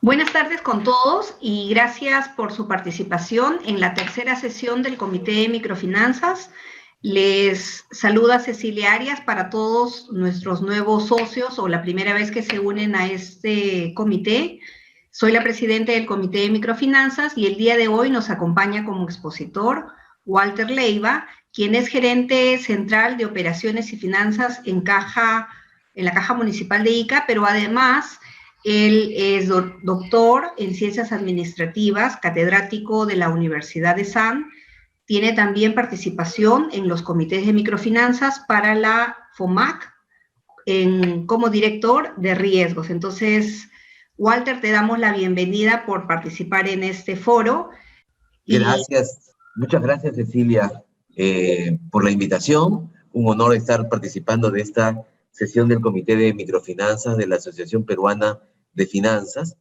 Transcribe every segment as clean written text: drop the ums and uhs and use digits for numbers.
Buenas tardes con todos y gracias por su participación en la tercera sesión del Comité de Microfinanzas. Les saluda Cecilia Arias para todos nuestros nuevos socios o la primera vez que se unen a este comité. Soy la presidenta del Comité de Microfinanzas y el día de hoy nos acompaña como expositor Walter Leiva, quien es gerente central de operaciones y finanzas en la Caja Municipal de Ica, pero además él es doctor en ciencias administrativas, catedrático de la Universidad de San. Tiene también participación en los comités de microfinanzas para la FOMAC como director de riesgos. Entonces, Walter, te damos la bienvenida por participar en este foro. Gracias, muchas gracias Cecilia por la invitación. Un honor estar participando de esta sesión del Comité de Microfinanzas de la Asociación Peruana de Finanzas.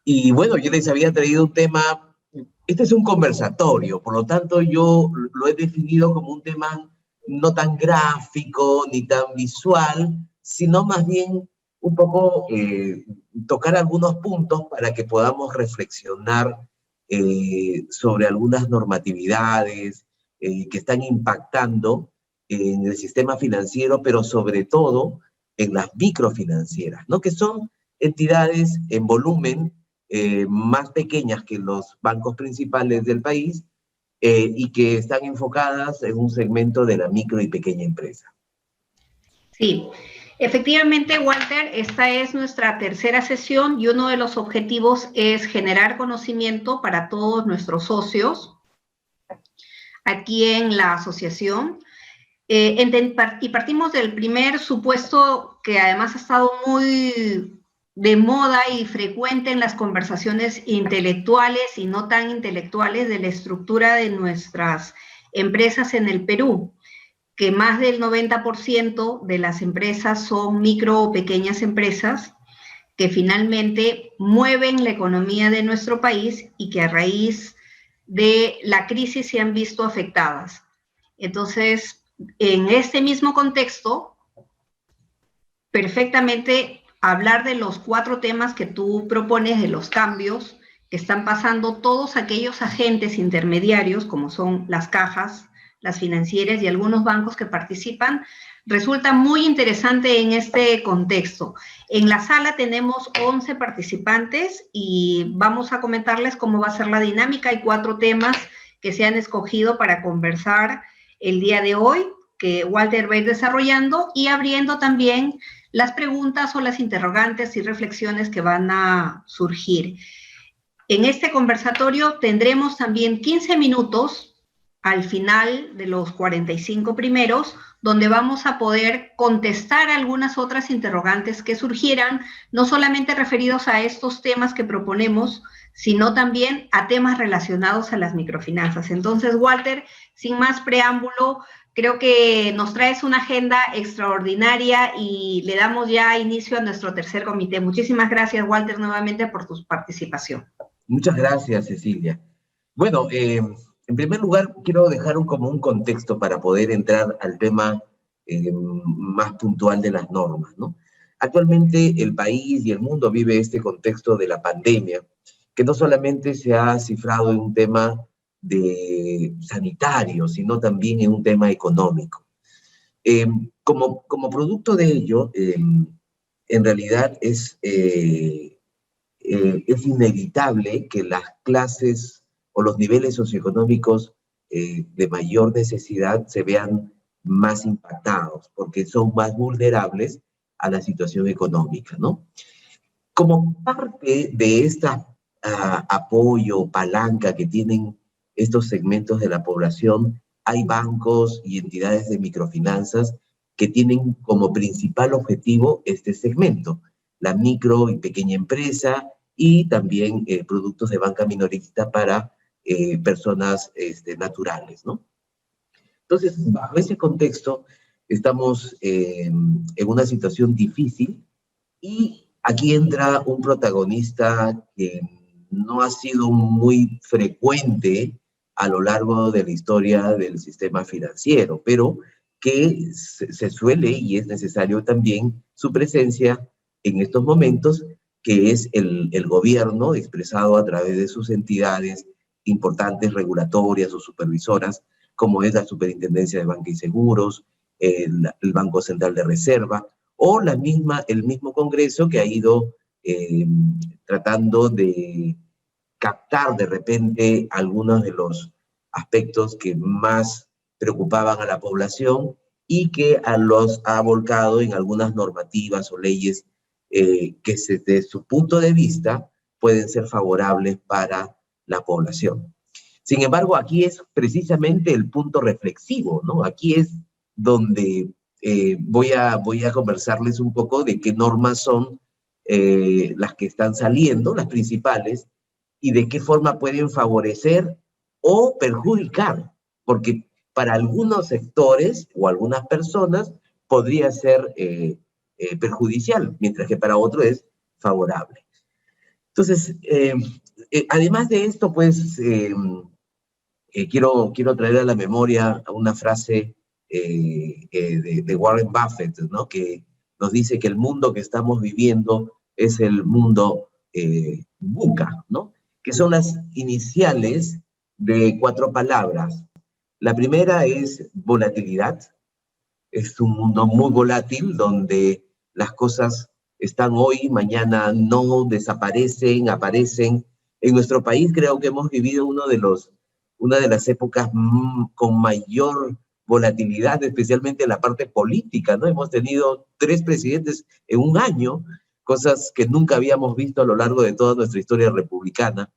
Y bueno, yo les había traído un tema, este es un conversatorio, por lo tanto yo lo he definido como un tema no tan gráfico ni tan visual, sino más bien un poco tocar algunos puntos para que podamos reflexionar sobre algunas normatividades que están impactando en el sistema financiero, pero sobre todo en las microfinancieras, ¿no? Que son entidades en volumen más pequeñas que los bancos principales del país y que están enfocadas en un segmento de la micro y pequeña empresa. Sí, efectivamente, Walter, esta es nuestra tercera sesión y uno de los objetivos es generar conocimiento para todos nuestros socios aquí en la asociación. Y partimos del primer supuesto que además ha estado muy de moda y frecuente en las conversaciones intelectuales y no tan intelectuales de la estructura de nuestras empresas en el Perú, que más del 90% de las empresas son micro o pequeñas empresas que finalmente mueven la economía de nuestro país y que a raíz de la crisis se han visto afectadas. Entonces, en este mismo contexto, perfectamente hablar de los 4 temas que tú propones, de los cambios que están pasando todos aquellos agentes intermediarios, como son las cajas, las financieras y algunos bancos que participan, resulta muy interesante en este contexto. En la sala tenemos 11 participantes y vamos a comentarles cómo va a ser la dinámica. Hay 4 temas que se han escogido para conversar el día de hoy, que Walter va a ir desarrollando y abriendo también las preguntas o las interrogantes y reflexiones que van a surgir. En este conversatorio tendremos también 15 minutos al final de los 45 primeros, donde vamos a poder contestar algunas otras interrogantes que surgieran, no solamente referidos a estos temas que proponemos, sino también a temas relacionados a las microfinanzas. Entonces, Walter, sin más preámbulo, creo que nos traes una agenda extraordinaria y le damos ya inicio a nuestro tercer comité. Muchísimas gracias, Walter, nuevamente por tu participación. Muchas gracias, Cecilia. Bueno, en primer lugar, quiero dejar como un contexto para poder entrar al tema más puntual de las normas, ¿no? Actualmente el país y el mundo vive este contexto de la pandemia, que no solamente se ha cifrado en un tema sanitario, sino también en un tema económico. Como producto de ello, en realidad es inevitable que las clases o los niveles socioeconómicos de mayor necesidad se vean más impactados, porque son más vulnerables a la situación económica, ¿no? Como parte de esta apoyo, palanca que tienen estos segmentos de la población, hay bancos y entidades de microfinanzas que tienen como principal objetivo este segmento, la micro y pequeña empresa y también productos de banca minorista para personas naturales, ¿no? Entonces, bajo ese contexto, estamos en una situación difícil y aquí entra un protagonista que no ha sido muy frecuente a lo largo de la historia del sistema financiero, pero que se suele y es necesario también su presencia en estos momentos, que es el gobierno expresado a través de sus entidades importantes regulatorias o supervisoras, como es la Superintendencia de Banca y Seguros, el Banco Central de Reserva, o el mismo Congreso que ha ido tratando de captar de repente algunos de los aspectos que más preocupaban a la población y que los ha volcado en algunas normativas o leyes que desde su punto de vista pueden ser favorables para la población. Sin embargo, aquí es precisamente el punto reflexivo, ¿no? Aquí es donde voy a conversarles un poco de qué normas son las que están saliendo, las principales, y de qué forma pueden favorecer o perjudicar, porque para algunos sectores o algunas personas podría ser perjudicial, mientras que para otros es favorable. Entonces, además de esto, pues, quiero traer a la memoria una frase de Warren Buffett, ¿no? Que nos dice que el mundo que estamos viviendo es el mundo VUCA, ¿no? Que son las iniciales de 4 palabras. La primera es volatilidad. Es un mundo muy volátil donde las cosas están hoy, mañana no, desaparecen, aparecen. En nuestro país creo que hemos vivido una de las épocas con mayor volatilidad, especialmente en la parte política, ¿no? Hemos tenido 3 presidentes en un año, cosas que nunca habíamos visto a lo largo de toda nuestra historia republicana,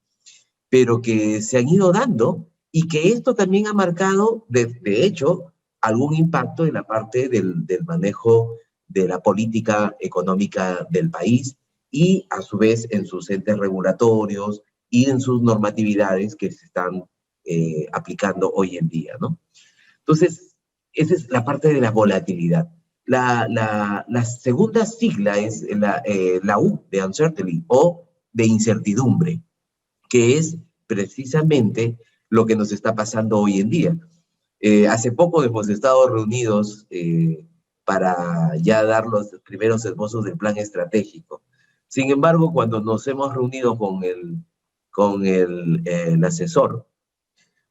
pero que se han ido dando y que esto también ha marcado, de hecho, algún impacto en la parte del manejo de la política económica del país y, a su vez, en sus entes regulatorios y en sus normatividades que se están aplicando hoy en día, ¿no? Entonces, esa es la parte de la volatilidad. La segunda sigla es la U de uncertainty o de incertidumbre, que es precisamente lo que nos está pasando hoy en día. Hace poco hemos estado reunidos para ya dar los primeros esbozos del plan estratégico. Sin embargo, cuando nos hemos reunido con el asesor,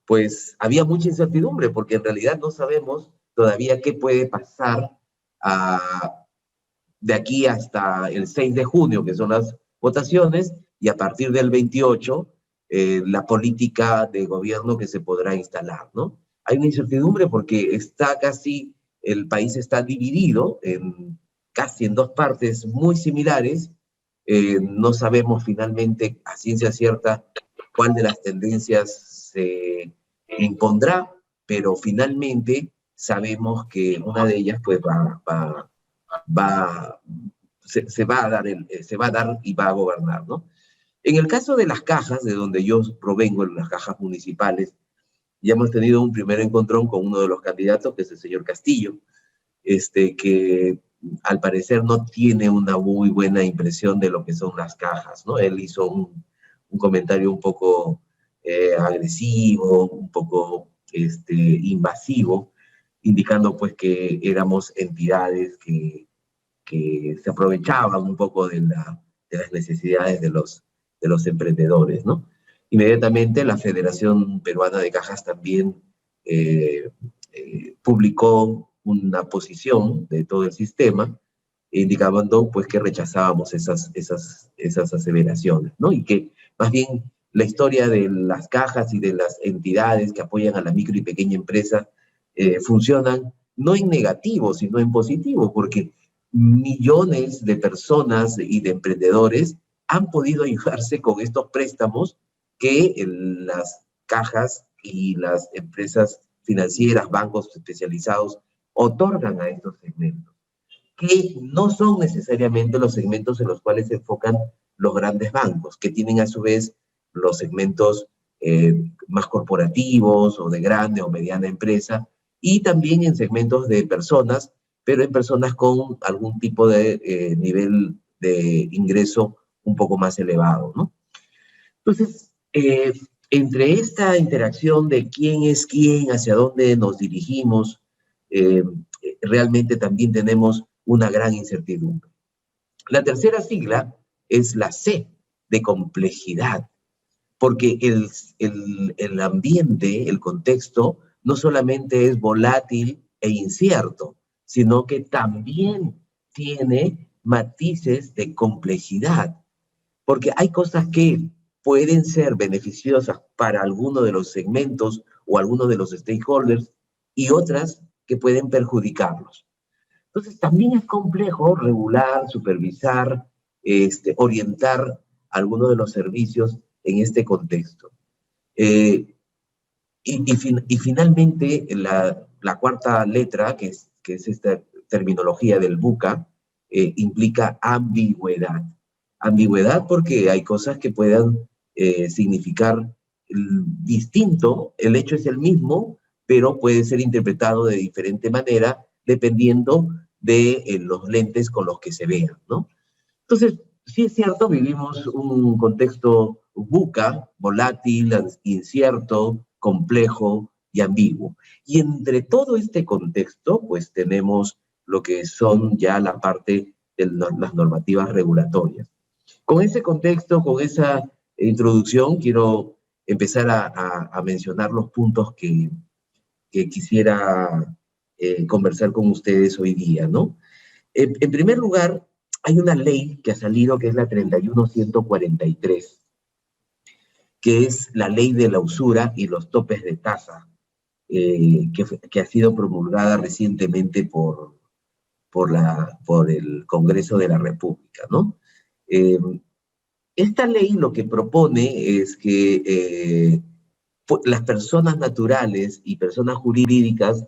pues había mucha incertidumbre porque en realidad no sabemos todavía qué puede pasar de aquí hasta el 6 de junio, que son las votaciones, y a partir del 28, la política de gobierno que se podrá instalar, ¿no? Hay una incertidumbre porque el país está dividido casi en 2 partes muy similares. No sabemos finalmente a ciencia cierta cuál de las tendencias se impondrá, pero finalmente sabemos que una de ellas pues se va a dar y va a gobernar, ¿no? En el caso de las cajas, de donde yo provengo, en las cajas municipales, ya hemos tenido un primer encontrón con uno de los candidatos, que es el señor Castillo, que al parecer no tiene una muy buena impresión de lo que son las cajas, ¿no? Él hizo un comentario un poco agresivo, un poco invasivo, indicando pues que éramos entidades que se aprovechaban un poco de las necesidades de los emprendedores, ¿no? Inmediatamente la Federación Peruana de Cajas también publicó una posición de todo el sistema, indicando pues que rechazábamos esas aseveraciones, ¿no? Y que más bien la historia de las cajas y de las entidades que apoyan a la micro y pequeña empresa funcionan no en negativo, sino en positivo, porque millones de personas y de emprendedores han podido ayudarse con estos préstamos que las cajas y las empresas financieras, bancos especializados, otorgan a estos segmentos, que no son necesariamente los segmentos en los cuales se enfocan los grandes bancos, que tienen a su vez los segmentos más corporativos o de grande o mediana empresa, y también en segmentos de personas, pero en personas con algún tipo de nivel de ingreso un poco más elevado, ¿no? Entonces, entre esta interacción de quién es quién, hacia dónde nos dirigimos, realmente también tenemos una gran incertidumbre. La tercera sigla es la C, de complejidad. Porque el ambiente, el contexto, no solamente es volátil e incierto, sino que también tiene matices de complejidad. Porque hay cosas que pueden ser beneficiosas para alguno de los segmentos o alguno de los stakeholders y otras que pueden perjudicarlos. Entonces, también es complejo regular, supervisar, orientar algunos de los servicios en este contexto. Y finalmente, la cuarta letra, que es esta terminología del VUCA, implica ambigüedad. Ambigüedad porque hay cosas que puedan significar distinto, el hecho es el mismo, pero puede ser interpretado de diferente manera dependiendo de los lentes con los que se vean, ¿no? Entonces, sí es cierto, vivimos un contexto VUCA, volátil, incierto, complejo y ambiguo. Y entre todo este contexto, pues tenemos lo que son ya la parte de las normativas regulatorias. Con ese contexto, con esa introducción, quiero empezar a mencionar los puntos que quisiera conversar con ustedes hoy día, ¿no? En primer lugar, hay una ley que ha salido que es la 31143, que es la ley de la usura y los topes de tasa, que ha sido promulgada recientemente por el Congreso de la República, ¿no? Esta ley lo que propone es que las personas naturales y personas jurídicas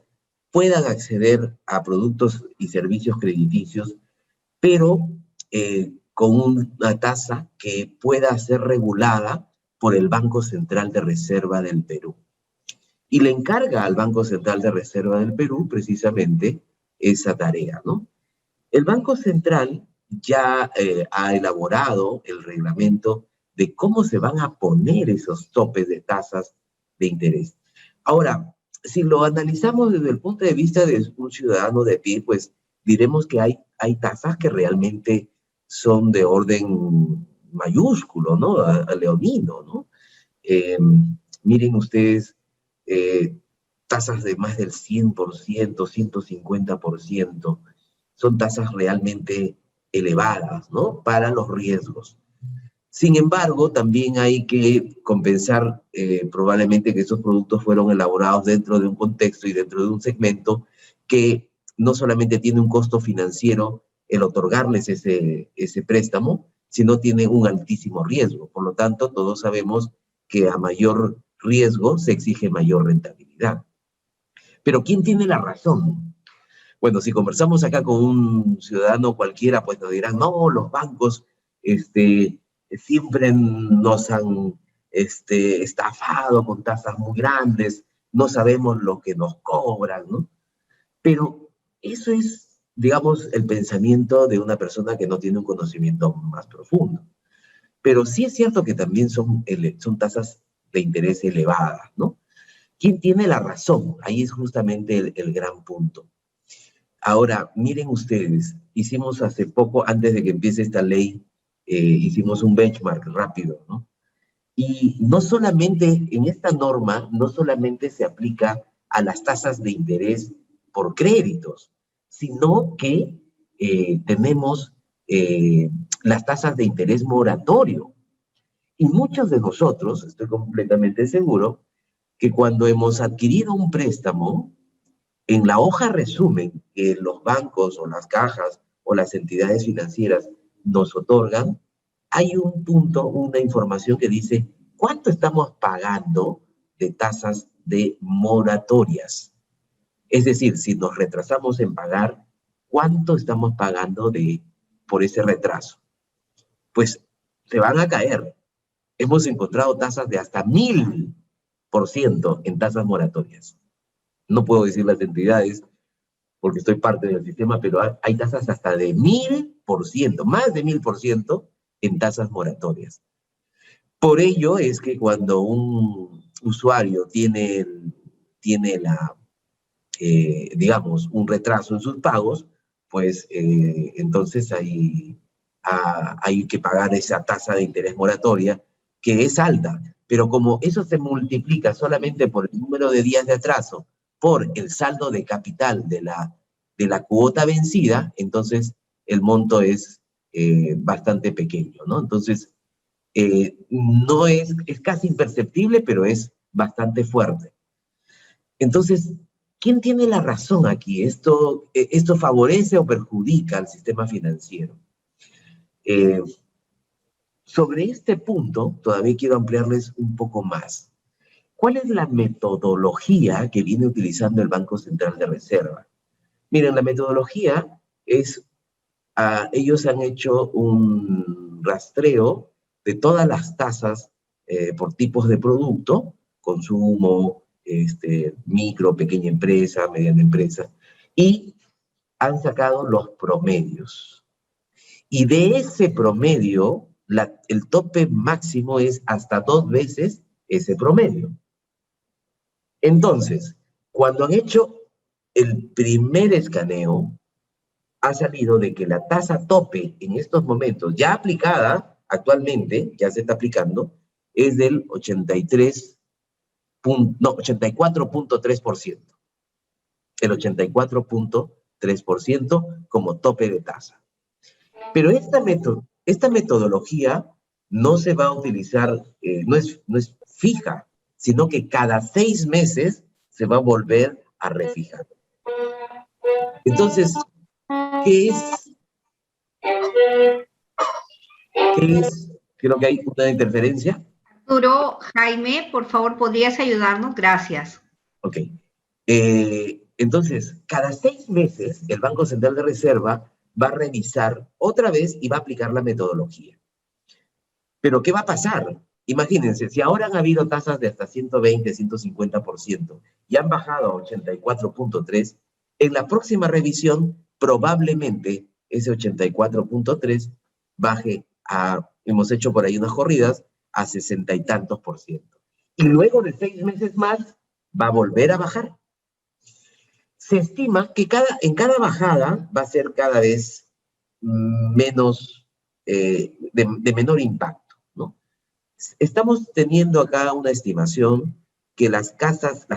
puedan acceder a productos y servicios crediticios, pero con una tasa que pueda ser regulada por el Banco Central de Reserva del Perú. Y le encarga al Banco Central de Reserva del Perú precisamente esa tarea, ¿no? El Banco Central ya ha elaborado el reglamento de cómo se van a poner esos topes de tasas de interés. Ahora, si lo analizamos desde el punto de vista de un ciudadano de pie, pues diremos que hay tasas que realmente son de orden mayúsculo, ¿no? A leonino, ¿no? Miren ustedes, tasas de más del 100%, 150%, son tasas realmente elevadas, ¿no? Para los riesgos. Sin embargo, también hay que compensar probablemente que esos productos fueron elaborados dentro de un contexto y dentro de un segmento que no solamente tiene un costo financiero el otorgarles ese préstamo, sino tiene un altísimo riesgo. Por lo tanto, todos sabemos que a mayor riesgo se exige mayor rentabilidad. Pero ¿quién tiene la razón? Bueno, si conversamos acá con un ciudadano cualquiera, pues nos dirán, no, los bancos siempre nos han estafado con tasas muy grandes, no sabemos lo que nos cobran, ¿no? Pero eso es, digamos, el pensamiento de una persona que no tiene un conocimiento más profundo. Pero sí es cierto que también son tasas de interés elevadas, ¿no? ¿Quién tiene la razón? Ahí es justamente el gran punto. Ahora, miren ustedes, hicimos hace poco, antes de que empiece esta ley, hicimos un benchmark rápido, ¿no? Y no solamente, en esta norma, no solamente se aplica a las tasas de interés por créditos, sino que tenemos las tasas de interés moratorio. Y muchos de nosotros, estoy completamente seguro, que cuando hemos adquirido un préstamo, en la hoja resumen que los bancos o las cajas o las entidades financieras nos otorgan, hay un punto, una información que dice cuánto estamos pagando de tasas de moratorias. Es decir, si nos retrasamos en pagar, ¿cuánto estamos pagando por ese retraso? Pues se van a caer. Hemos encontrado tasas de hasta 1000% en tasas moratorias. No puedo decir las entidades porque estoy parte del sistema, pero hay tasas hasta de 1000%, más de 1000% en tasas moratorias. Por ello es que cuando un usuario tiene digamos, un retraso en sus pagos, pues entonces hay hay que pagar esa tasa de interés moratoria, que es alta, pero como eso se multiplica solamente por el número de días de atraso, por el saldo de capital de la cuota vencida, entonces el monto es bastante pequeño, ¿no? Entonces, no es casi imperceptible, pero es bastante fuerte. Entonces, ¿quién tiene la razón aquí? ¿Esto favorece o perjudica al sistema financiero? Sobre este punto, todavía quiero ampliarles un poco más. ¿Cuál es la metodología que viene utilizando el Banco Central de Reserva? Miren, la metodología es, ellos han hecho un rastreo de todas las tasas por tipos de producto, consumo, micro, pequeña empresa, mediana empresa, y han sacado los promedios. Y de ese promedio, el tope máximo es hasta 2 veces ese promedio. Entonces, cuando han hecho el primer escaneo, ha salido de que la tasa tope en estos momentos, ya aplicada actualmente, ya se está aplicando, es del 84.3%. El 84.3% como tope de tasa. Pero esta metodología no se va a utilizar, no es fija, sino que cada 6 meses se va a volver a refijar. Entonces, ¿qué es? Creo que hay una interferencia. Arturo, Jaime, por favor, ¿podrías ayudarnos? Gracias. Ok. Entonces, cada 6 meses, el Banco Central de Reserva va a revisar otra vez y va a aplicar la metodología. Pero, ¿qué va a pasar? Imagínense, si ahora han habido tasas de hasta 120, 150% y han bajado a 84.3%, en la próxima revisión probablemente ese 84.3% baje a, hemos hecho por ahí unas corridas, a 60 y tantos %. Y luego de 6 meses más va a volver a bajar. Se estima que en cada bajada va a ser cada vez menos, de menor impacto, ¿no? Estamos teniendo acá una estimación que las tasas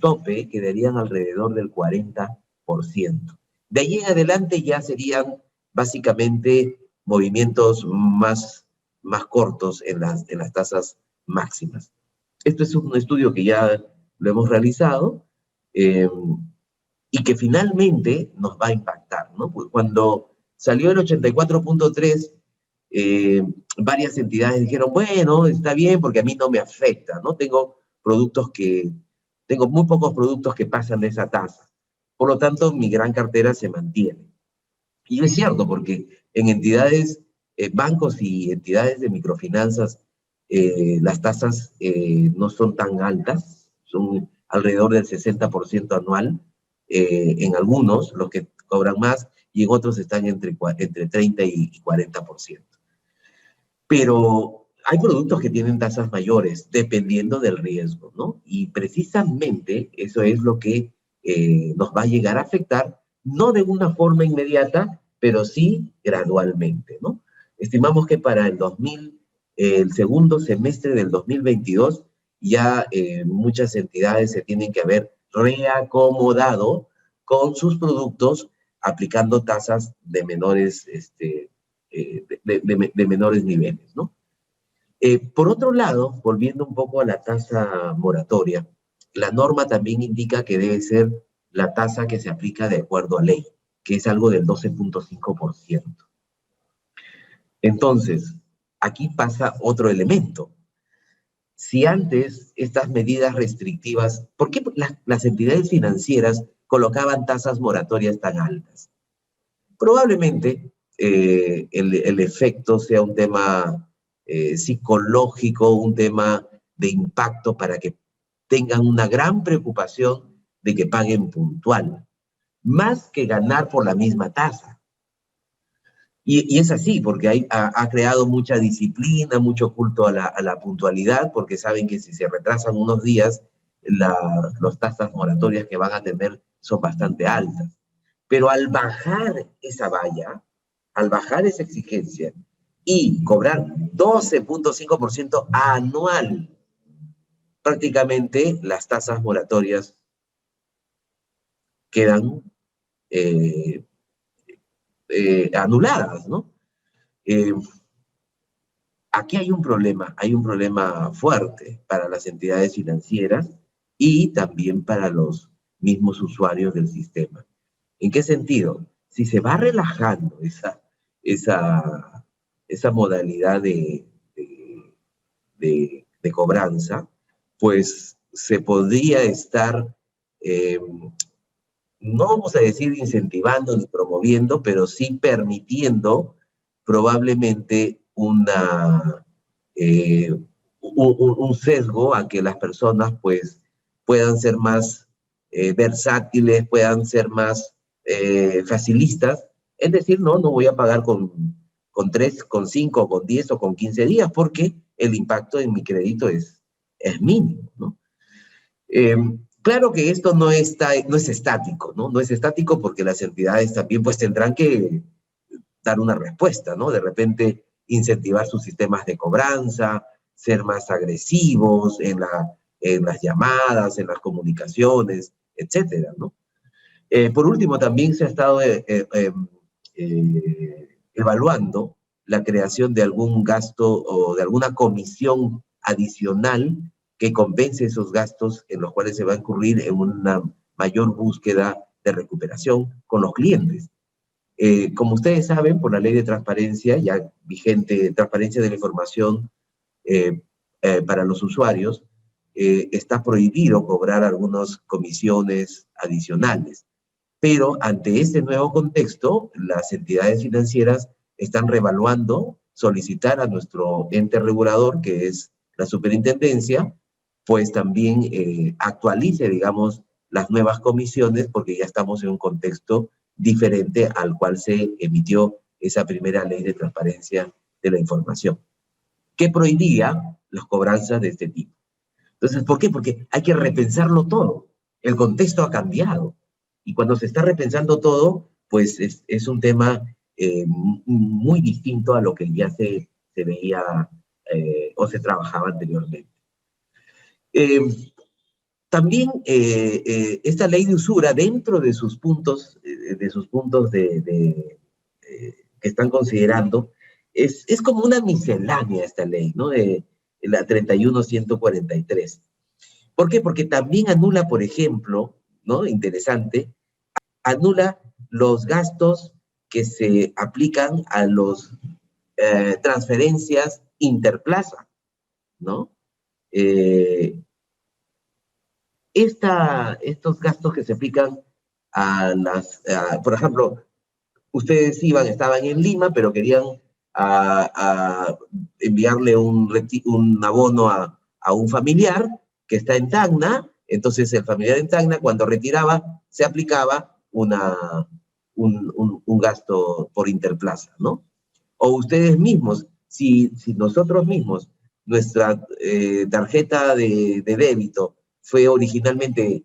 tope quedarían alrededor del 40%. De ahí en adelante ya serían básicamente movimientos más cortos en las tasas máximas. Esto es un estudio que ya lo hemos realizado y que finalmente nos va a impactar, ¿no? Cuando salió el 84.3, varias entidades dijeron, bueno, está bien porque a mí no me afecta, ¿no? Tengo muy pocos productos que pasan de esa tasa. Por lo tanto, mi gran cartera se mantiene. Y es cierto, porque en entidades, bancos y entidades de microfinanzas, las tasas no son tan altas, son alrededor del 60% anual, en algunos, los que cobran más, y en otros están entre 30 y 40%. Pero hay productos que tienen tasas mayores, dependiendo del riesgo, ¿no? Y precisamente eso es lo que nos va a llegar a afectar, no de una forma inmediata, pero sí gradualmente, ¿no? Estimamos que para el segundo semestre del 2022 ya muchas entidades se tienen que haber reacomodado con sus productos aplicando tasas de menores, de menores niveles, ¿no? Por otro lado, volviendo un poco a la tasa moratoria, la norma también indica que debe ser la tasa que se aplica de acuerdo a ley, que es algo del 12.5%. Entonces, aquí pasa otro elemento. Si antes estas medidas restrictivas, ¿por qué las entidades financieras colocaban tasas moratorias tan altas? Probablemente el efecto sea un tema psicológico, un tema de impacto para que tengan una gran preocupación de que paguen puntual, más que ganar por la misma tasa. Y es así, porque ha creado mucha disciplina, mucho culto a la puntualidad, porque saben que si se retrasan unos días, las tasas moratorias que van a tener son bastante altas. Pero al bajar esa valla, al bajar esa exigencia y cobrar 12.5% anual, prácticamente las tasas moratorias quedan anuladas, ¿no? Aquí hay un problema fuerte para las entidades financieras y también para los mismos usuarios del sistema. ¿En qué sentido? Si se va relajando esa modalidad de cobranza, pues se podría estar, no vamos a decir incentivando ni promoviendo, pero sí permitiendo probablemente un sesgo a que las personas pues puedan ser más versátiles, puedan ser más facilistas, es decir, no voy a pagar con 3, con 5, con 10 o con 15 días, porque el impacto en mi crédito es mínimo, ¿no? Claro que esto no es estático, ¿no? No es estático porque las entidades también pues tendrán que dar una respuesta, ¿no? De repente incentivar sus sistemas de cobranza, ser más agresivos en las llamadas, en las comunicaciones, etcétera, ¿no? Por último, también se ha estado evaluando la creación de algún gasto o de alguna comisión adicional que compense esos gastos en los cuales se va a incurrir en una mayor búsqueda de recuperación con los clientes. Como ustedes saben, por la ley de transparencia, ya vigente, transparencia de la información para los usuarios, está prohibido cobrar algunas comisiones adicionales. Pero ante este nuevo contexto, las entidades financieras están reevaluando solicitar a nuestro ente regulador, que es la superintendencia, pues también actualice, digamos, las nuevas comisiones, porque ya estamos en un contexto diferente al cual se emitió esa primera ley de transparencia de la información, que prohibía las cobranzas de este tipo. Entonces, ¿por qué? Porque hay que repensarlo todo. El contexto ha cambiado. Y cuando se está repensando todo, pues es un tema muy distinto a lo que ya se veía o se trabajaba anteriormente. También esta ley de usura, dentro de sus puntos, que están considerando, es como una miscelánea esta ley, ¿no? De la 31.143. ¿Por qué? Porque también anula, por ejemplo, ¿no? Interesante, anula los gastos que se aplican a los transferencias interplaza, ¿no? Estos gastos que se aplican a por ejemplo, ustedes estaban en Lima, pero querían enviarle un abono a un familiar que está en Tacna. Entonces el familiar en Tacna, cuando retiraba, se aplicaba un gasto por interplaza, ¿no? O ustedes mismos, si nosotros mismos, nuestra tarjeta de débito fue originalmente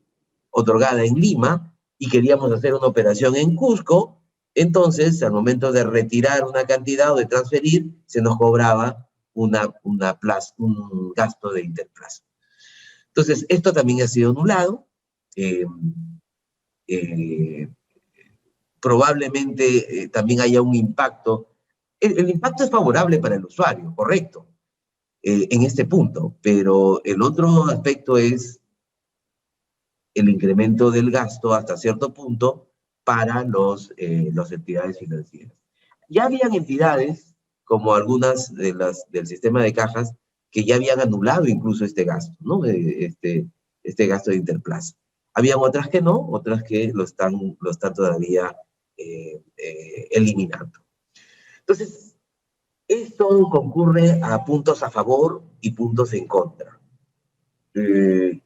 otorgada en Lima y queríamos hacer una operación en Cusco, entonces al momento de retirar una cantidad o de transferir, se nos cobraba un gasto de interplaza. Entonces, esto también ha sido anulado. Probablemente también haya un impacto. El impacto es favorable para el usuario, correcto, en este punto, pero el otro aspecto es el incremento del gasto hasta cierto punto para las entidades financieras. Ya habían entidades, como algunas del sistema de cajas, que ya habían anulado incluso este gasto, ¿no? Este gasto de interplaza. Habían otras que no, otras que lo están todavía eliminando. Entonces, esto concurre a puntos a favor y puntos en contra. De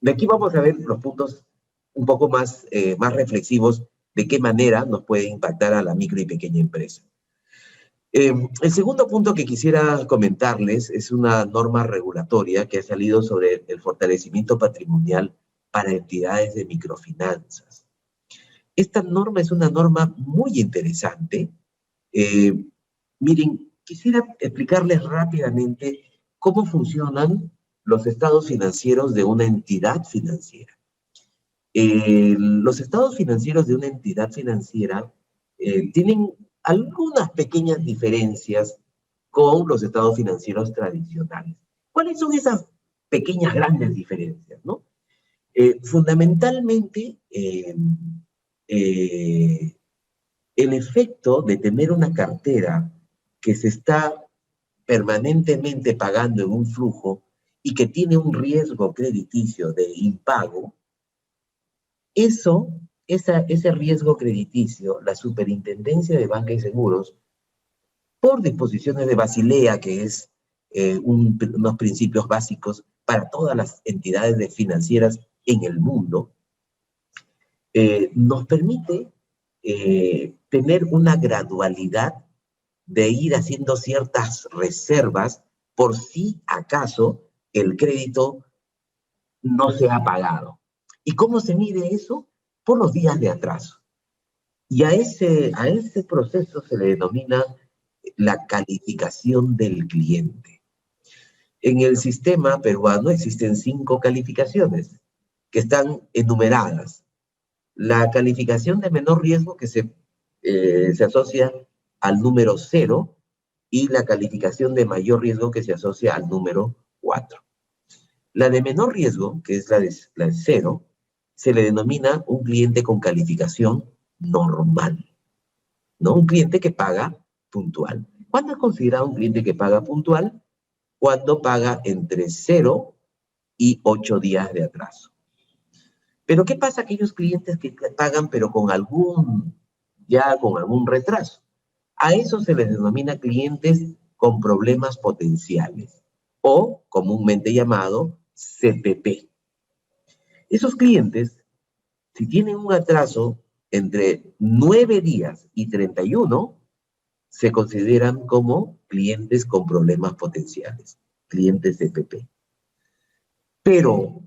aquí vamos a ver los puntos un poco más reflexivos de qué manera nos puede impactar a la micro y pequeña empresa. El segundo punto que quisiera comentarles es una norma regulatoria que ha salido sobre el fortalecimiento patrimonial para entidades de microfinanzas. Esta norma es una norma muy interesante Miren, quisiera explicarles rápidamente cómo funcionan los estados financieros de una entidad financiera. Los estados financieros de una entidad financiera tienen algunas pequeñas diferencias con los estados financieros tradicionales. ¿Cuáles son esas pequeñas, grandes diferencias, no? Fundamentalmente, el efecto de tener una cartera que se está permanentemente pagando en un flujo y que tiene un riesgo crediticio de impago, ese riesgo crediticio, la Superintendencia de Banca y Seguros, por disposiciones de Basilea, que es unos principios básicos para todas las entidades financieras en el mundo, nos permite tener una gradualidad de ir haciendo ciertas reservas por si acaso el crédito no se ha pagado. ¿Y cómo se mide eso? Por los días de atraso. Y a ese proceso se le denomina la calificación del cliente. En el sistema peruano existen 5 calificaciones que están enumeradas. La calificación de menor riesgo, que se asocia al número 0, y la calificación de mayor riesgo, que se asocia al número 4. La de menor riesgo, que es la de 0, se le denomina un cliente con calificación normal, ¿no? Un cliente que paga puntual. ¿Cuándo es considerado un cliente que paga puntual? Cuando paga entre 0 y 8 días de atraso. Pero ¿qué pasa a aquellos clientes que pagan pero con algún retraso? A eso se les denomina clientes con problemas potenciales, o comúnmente llamado CPP. Esos clientes, si tienen un atraso entre 9 días y 31, se consideran como clientes con problemas potenciales, clientes CPP. Pero,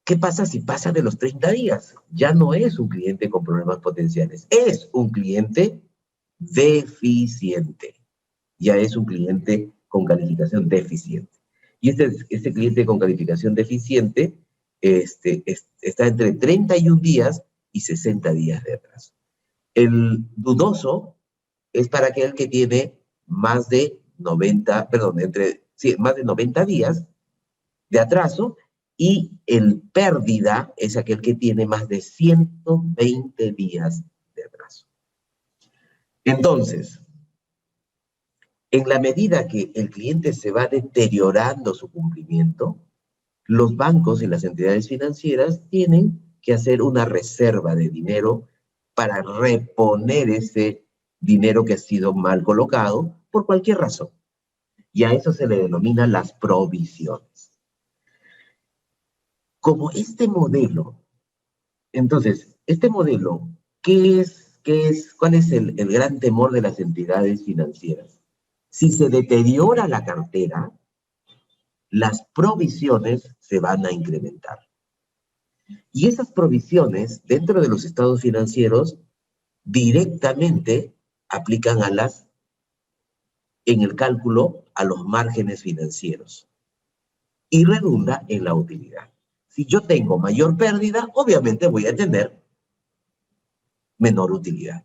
¿qué pasa si pasa de los 30 días? Ya no es un cliente con problemas potenciales, es un cliente deficiente. Ya es un cliente con calificación deficiente. Y este cliente con calificación deficiente está entre 31 días y 60 días de atraso. El dudoso es para aquel que tiene más de 90 días de atraso, y el pérdida es aquel que tiene más de 120 días de atraso. Entonces, en la medida que el cliente se va deteriorando su cumplimiento, los bancos y las entidades financieras tienen que hacer una reserva de dinero para reponer ese dinero que ha sido mal colocado por cualquier razón. Y a eso se le denomina las provisiones. Como este modelo, entonces, este modelo, ¿cuál es el gran temor de las entidades financieras? Si se deteriora la cartera, las provisiones se van a incrementar. Y esas provisiones, dentro de los estados financieros, directamente aplican en el cálculo a los márgenes financieros. Y redunda en la utilidad. Si yo tengo mayor pérdida, obviamente voy a tener menor utilidad.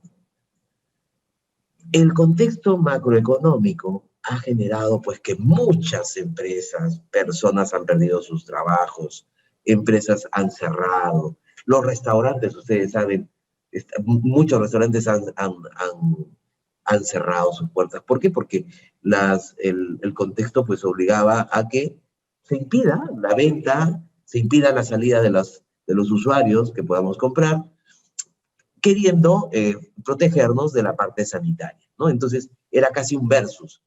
El contexto macroeconómico ha generado pues que muchas empresas, personas han perdido sus trabajos, empresas han cerrado, los restaurantes, ustedes saben, muchos restaurantes han cerrado sus puertas. ¿Por qué? Porque el contexto pues obligaba a que se impida la venta, se impida la salida de los usuarios que podamos comprar, queriendo protegernos de la parte sanitaria, ¿no? Entonces, era casi un versus.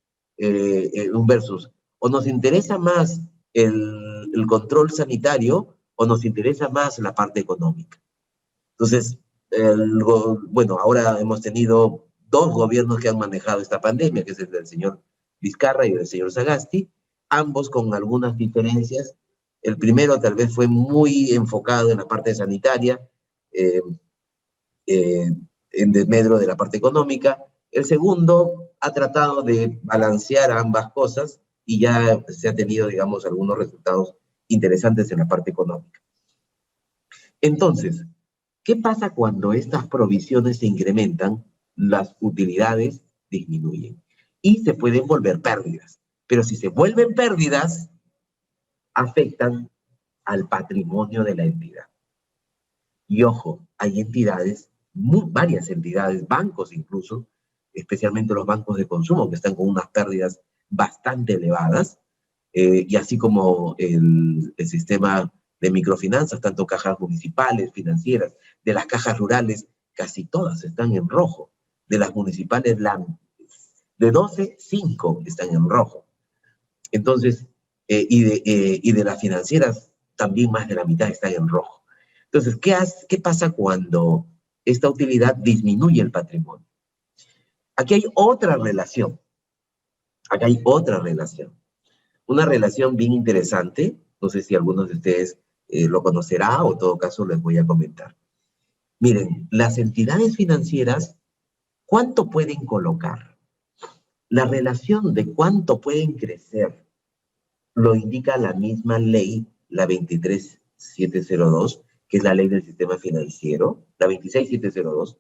O nos interesa más el control sanitario o nos interesa más la parte económica. Entonces, bueno, ahora hemos tenido 2 gobiernos que han manejado esta pandemia, que es el del señor Vizcarra y el del señor Sagasti, ambos con algunas diferencias. El primero tal vez fue muy enfocado en la parte sanitaria, en desmedro de la parte económica. El segundo ha tratado de balancear ambas cosas y ya se ha tenido, digamos, algunos resultados interesantes en la parte económica. Entonces, ¿qué pasa cuando estas provisiones se incrementan? Las utilidades disminuyen y se pueden volver pérdidas. Pero si se vuelven pérdidas, afectan al patrimonio de la entidad. Y ojo, hay entidades, varias entidades, bancos incluso, especialmente los bancos de consumo, que están con unas pérdidas bastante elevadas, y así como el sistema de microfinanzas, tanto cajas municipales, financieras, de las cajas rurales, casi todas están en rojo. De las municipales, de 12, 5 están en rojo. Entonces, y de las financieras, también más de la mitad están en rojo. Entonces, ¿qué pasa cuando esta utilidad disminuye el patrimonio? Aquí hay otra relación. Acá hay otra relación. Una relación bien interesante. No sé si algunos de ustedes lo conocerá o en todo caso les voy a comentar. Miren, las entidades financieras, ¿cuánto pueden colocar? La relación de cuánto pueden crecer lo indica la misma ley, la 23702, que es la ley del sistema financiero, la 26702,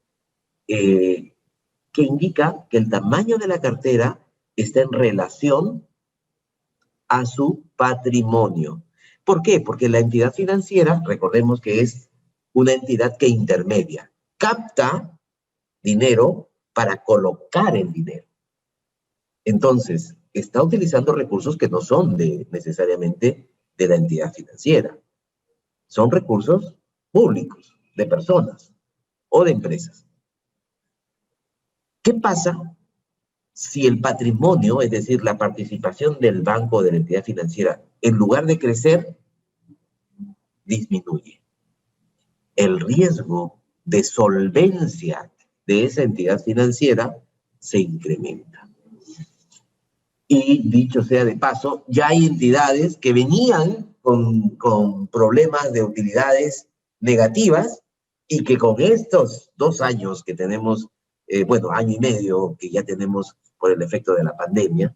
que indica que el tamaño de la cartera está en relación a su patrimonio. ¿Por qué? Porque la entidad financiera, recordemos que es una entidad que intermedia, capta dinero para colocar el dinero. Entonces, está utilizando recursos que no son necesariamente de la entidad financiera. Son recursos públicos, de personas o de empresas. ¿Qué pasa si el patrimonio, es decir, la participación del banco o de la entidad financiera, en lugar de crecer, disminuye? El riesgo de solvencia de esa entidad financiera se incrementa. Y dicho sea de paso, ya hay entidades que venían con problemas de utilidades negativas y que con estos 2 años que tenemos, bueno, año y medio que ya tenemos por el efecto de la pandemia,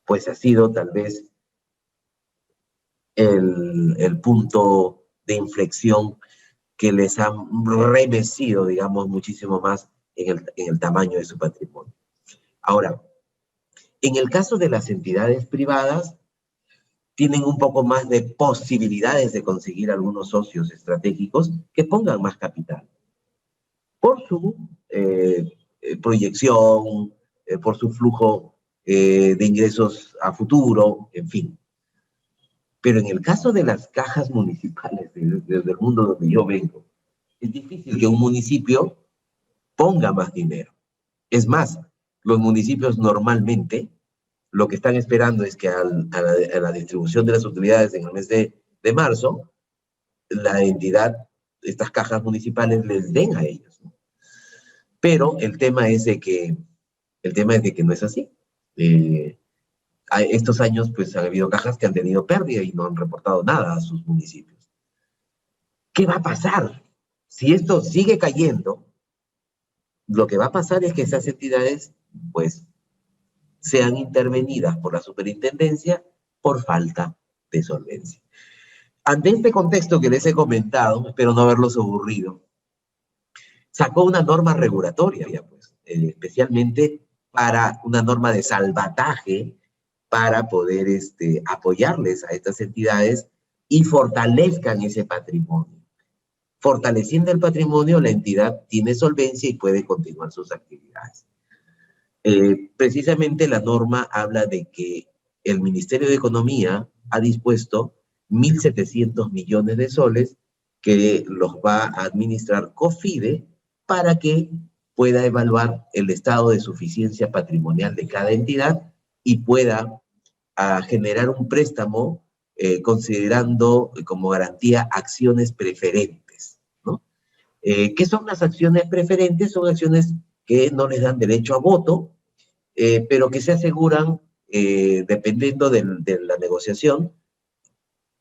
pues ha sido tal vez el punto de inflexión que les ha remecido, digamos, muchísimo más en el tamaño de su patrimonio. Ahora, en el caso de las entidades privadas, tienen un poco más de posibilidades de conseguir algunos socios estratégicos que pongan más capital por su proyección, por su flujo de ingresos a futuro, en fin. Pero en el caso de las cajas municipales, desde el mundo donde yo vengo, es difícil que un municipio ponga más dinero. Es más, los municipios normalmente lo que están esperando es que a la distribución de las utilidades en el mes de marzo, la entidad, estas cajas municipales les den a ellos, ¿no? Pero el tema es de que no es así. Estos años, pues, ha habido cajas que han tenido pérdida y no han reportado nada a sus municipios. ¿Qué va a pasar? Si esto sigue cayendo, lo que va a pasar es que esas entidades, pues, sean intervenidas por la superintendencia por falta de solvencia. Ante este contexto que les he comentado, espero no haberlos aburrido, sacó una norma regulatoria, ya pues, especialmente para una norma de salvataje para poder apoyarles a estas entidades y fortalezcan ese patrimonio. Fortaleciendo el patrimonio, la entidad tiene solvencia y puede continuar sus actividades. Precisamente la norma habla de que el Ministerio de Economía ha dispuesto 1.700 millones de soles que los va a administrar COFIDE para que pueda evaluar el estado de suficiencia patrimonial de cada entidad y pueda generar un préstamo considerando como garantía acciones preferentes, ¿no? ¿Qué son las acciones preferentes? Son acciones que no les dan derecho a voto, pero que se aseguran, dependiendo de la negociación,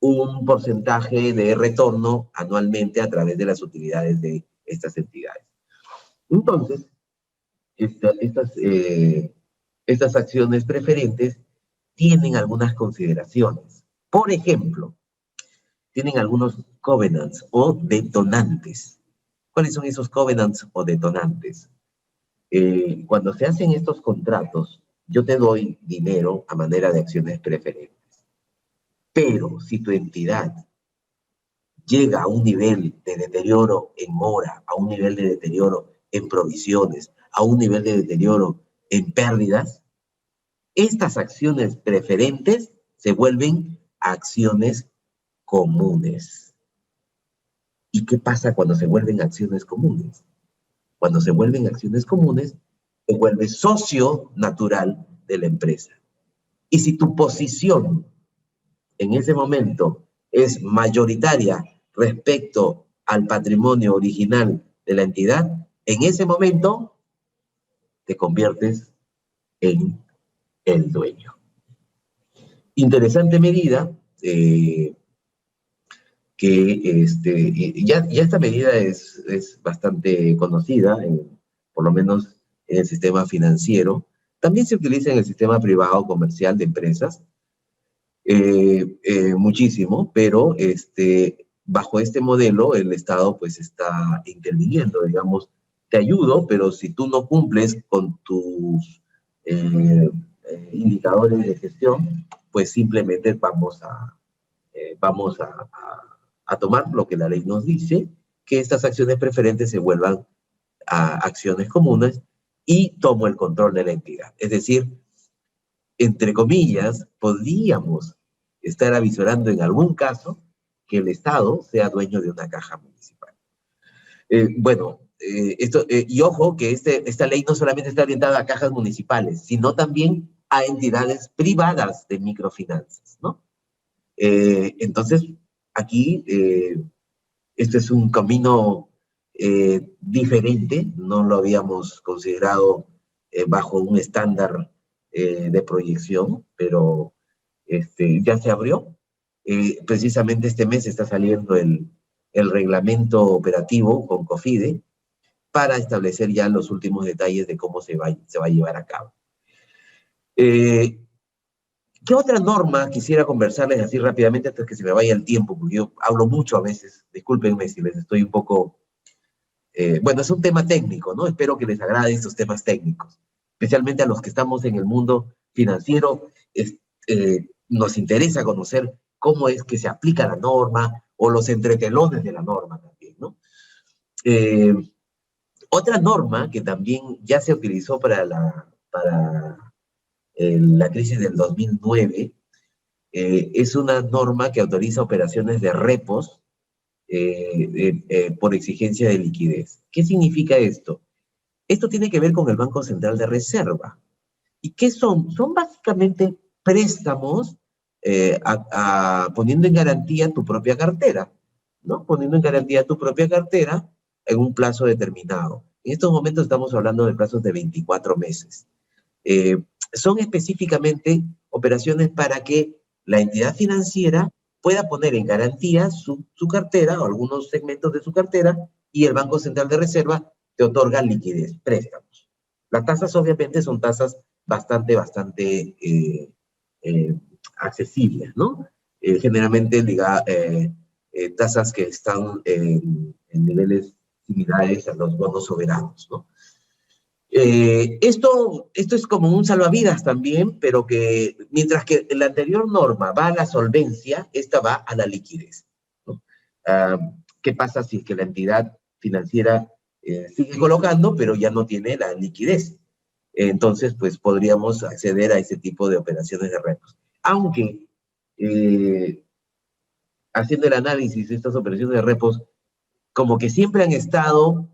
un porcentaje de retorno anualmente a través de las utilidades de estas entidades. Entonces, estas acciones preferentes tienen algunas consideraciones. Por ejemplo, tienen algunos covenants o detonantes. ¿Cuáles son esos covenants o detonantes? Cuando se hacen estos contratos, yo te doy dinero a manera de acciones preferentes. Pero si tu entidad llega a un nivel de deterioro en mora, a un nivel de deterioro en provisiones, a un nivel de deterioro en pérdidas, estas acciones preferentes se vuelven acciones comunes. ¿Y qué pasa cuando se vuelven acciones comunes? Cuando se vuelven acciones comunes, te vuelves socio natural de la empresa. Y si tu posición en ese momento es mayoritaria respecto al patrimonio original de la entidad, en ese momento te conviertes en el dueño. Interesante medida, ya esta medida es bastante conocida, por lo menos en el sistema financiero. También se utiliza en el sistema privado comercial de empresas, muchísimo, pero bajo este modelo el Estado pues está interviniendo, digamos, te ayudo, pero si tú no cumples con tus indicadores de gestión, pues simplemente vamos a tomar lo que la ley nos dice, que estas acciones preferentes se vuelvan a acciones comunes y tomo el control de la entidad. Es decir, entre comillas, podríamos estar avisorando en algún caso que el Estado sea dueño de una caja municipal. Y ojo que esta ley no solamente está orientada a cajas municipales, sino también a entidades privadas de microfinanzas, ¿no? Entonces, aquí, este es un camino diferente, no lo habíamos considerado bajo un estándar de proyección, pero ya se abrió. Precisamente este mes está saliendo el reglamento operativo con COFIDE para establecer ya los últimos detalles de cómo se va a llevar a cabo. ¿Qué otra norma quisiera conversarles así rápidamente antes que se me vaya el tiempo? Porque yo hablo mucho a veces, discúlpenme si les estoy un poco... es un tema técnico, ¿no? Espero que les agrade estos temas técnicos, especialmente a los que estamos en el mundo financiero. Nos interesa conocer cómo es que se aplica la norma o los entretelones de la norma también, ¿no? Otra norma que también ya se utilizó para la crisis del 2009 es una norma que autoriza operaciones de repos por exigencia de liquidez. ¿Qué significa esto? Esto tiene que ver con el Banco Central de Reserva. ¿Y qué son? Son básicamente préstamos poniendo en garantía tu propia cartera, ¿no? Poniendo en garantía tu propia cartera en un plazo determinado. En estos momentos estamos hablando de plazos de 24 meses. Son específicamente operaciones para que la entidad financiera pueda poner en garantía su cartera o algunos segmentos de su cartera y el Banco Central de Reserva te otorga liquidez, préstamos. Las tasas obviamente son tasas bastante accesibles, ¿no? Generalmente tasas que están en niveles similares a los bonos soberanos, ¿no? Esto es como un salvavidas también, pero que mientras que la anterior norma va a la solvencia, esta va a la liquidez, ¿no? ¿Qué pasa si es que la entidad financiera sigue colocando, pero ya no tiene la liquidez? Entonces, pues podríamos acceder a ese tipo de operaciones de repos. Aunque, haciendo el análisis de estas operaciones de repos, como que siempre han estado...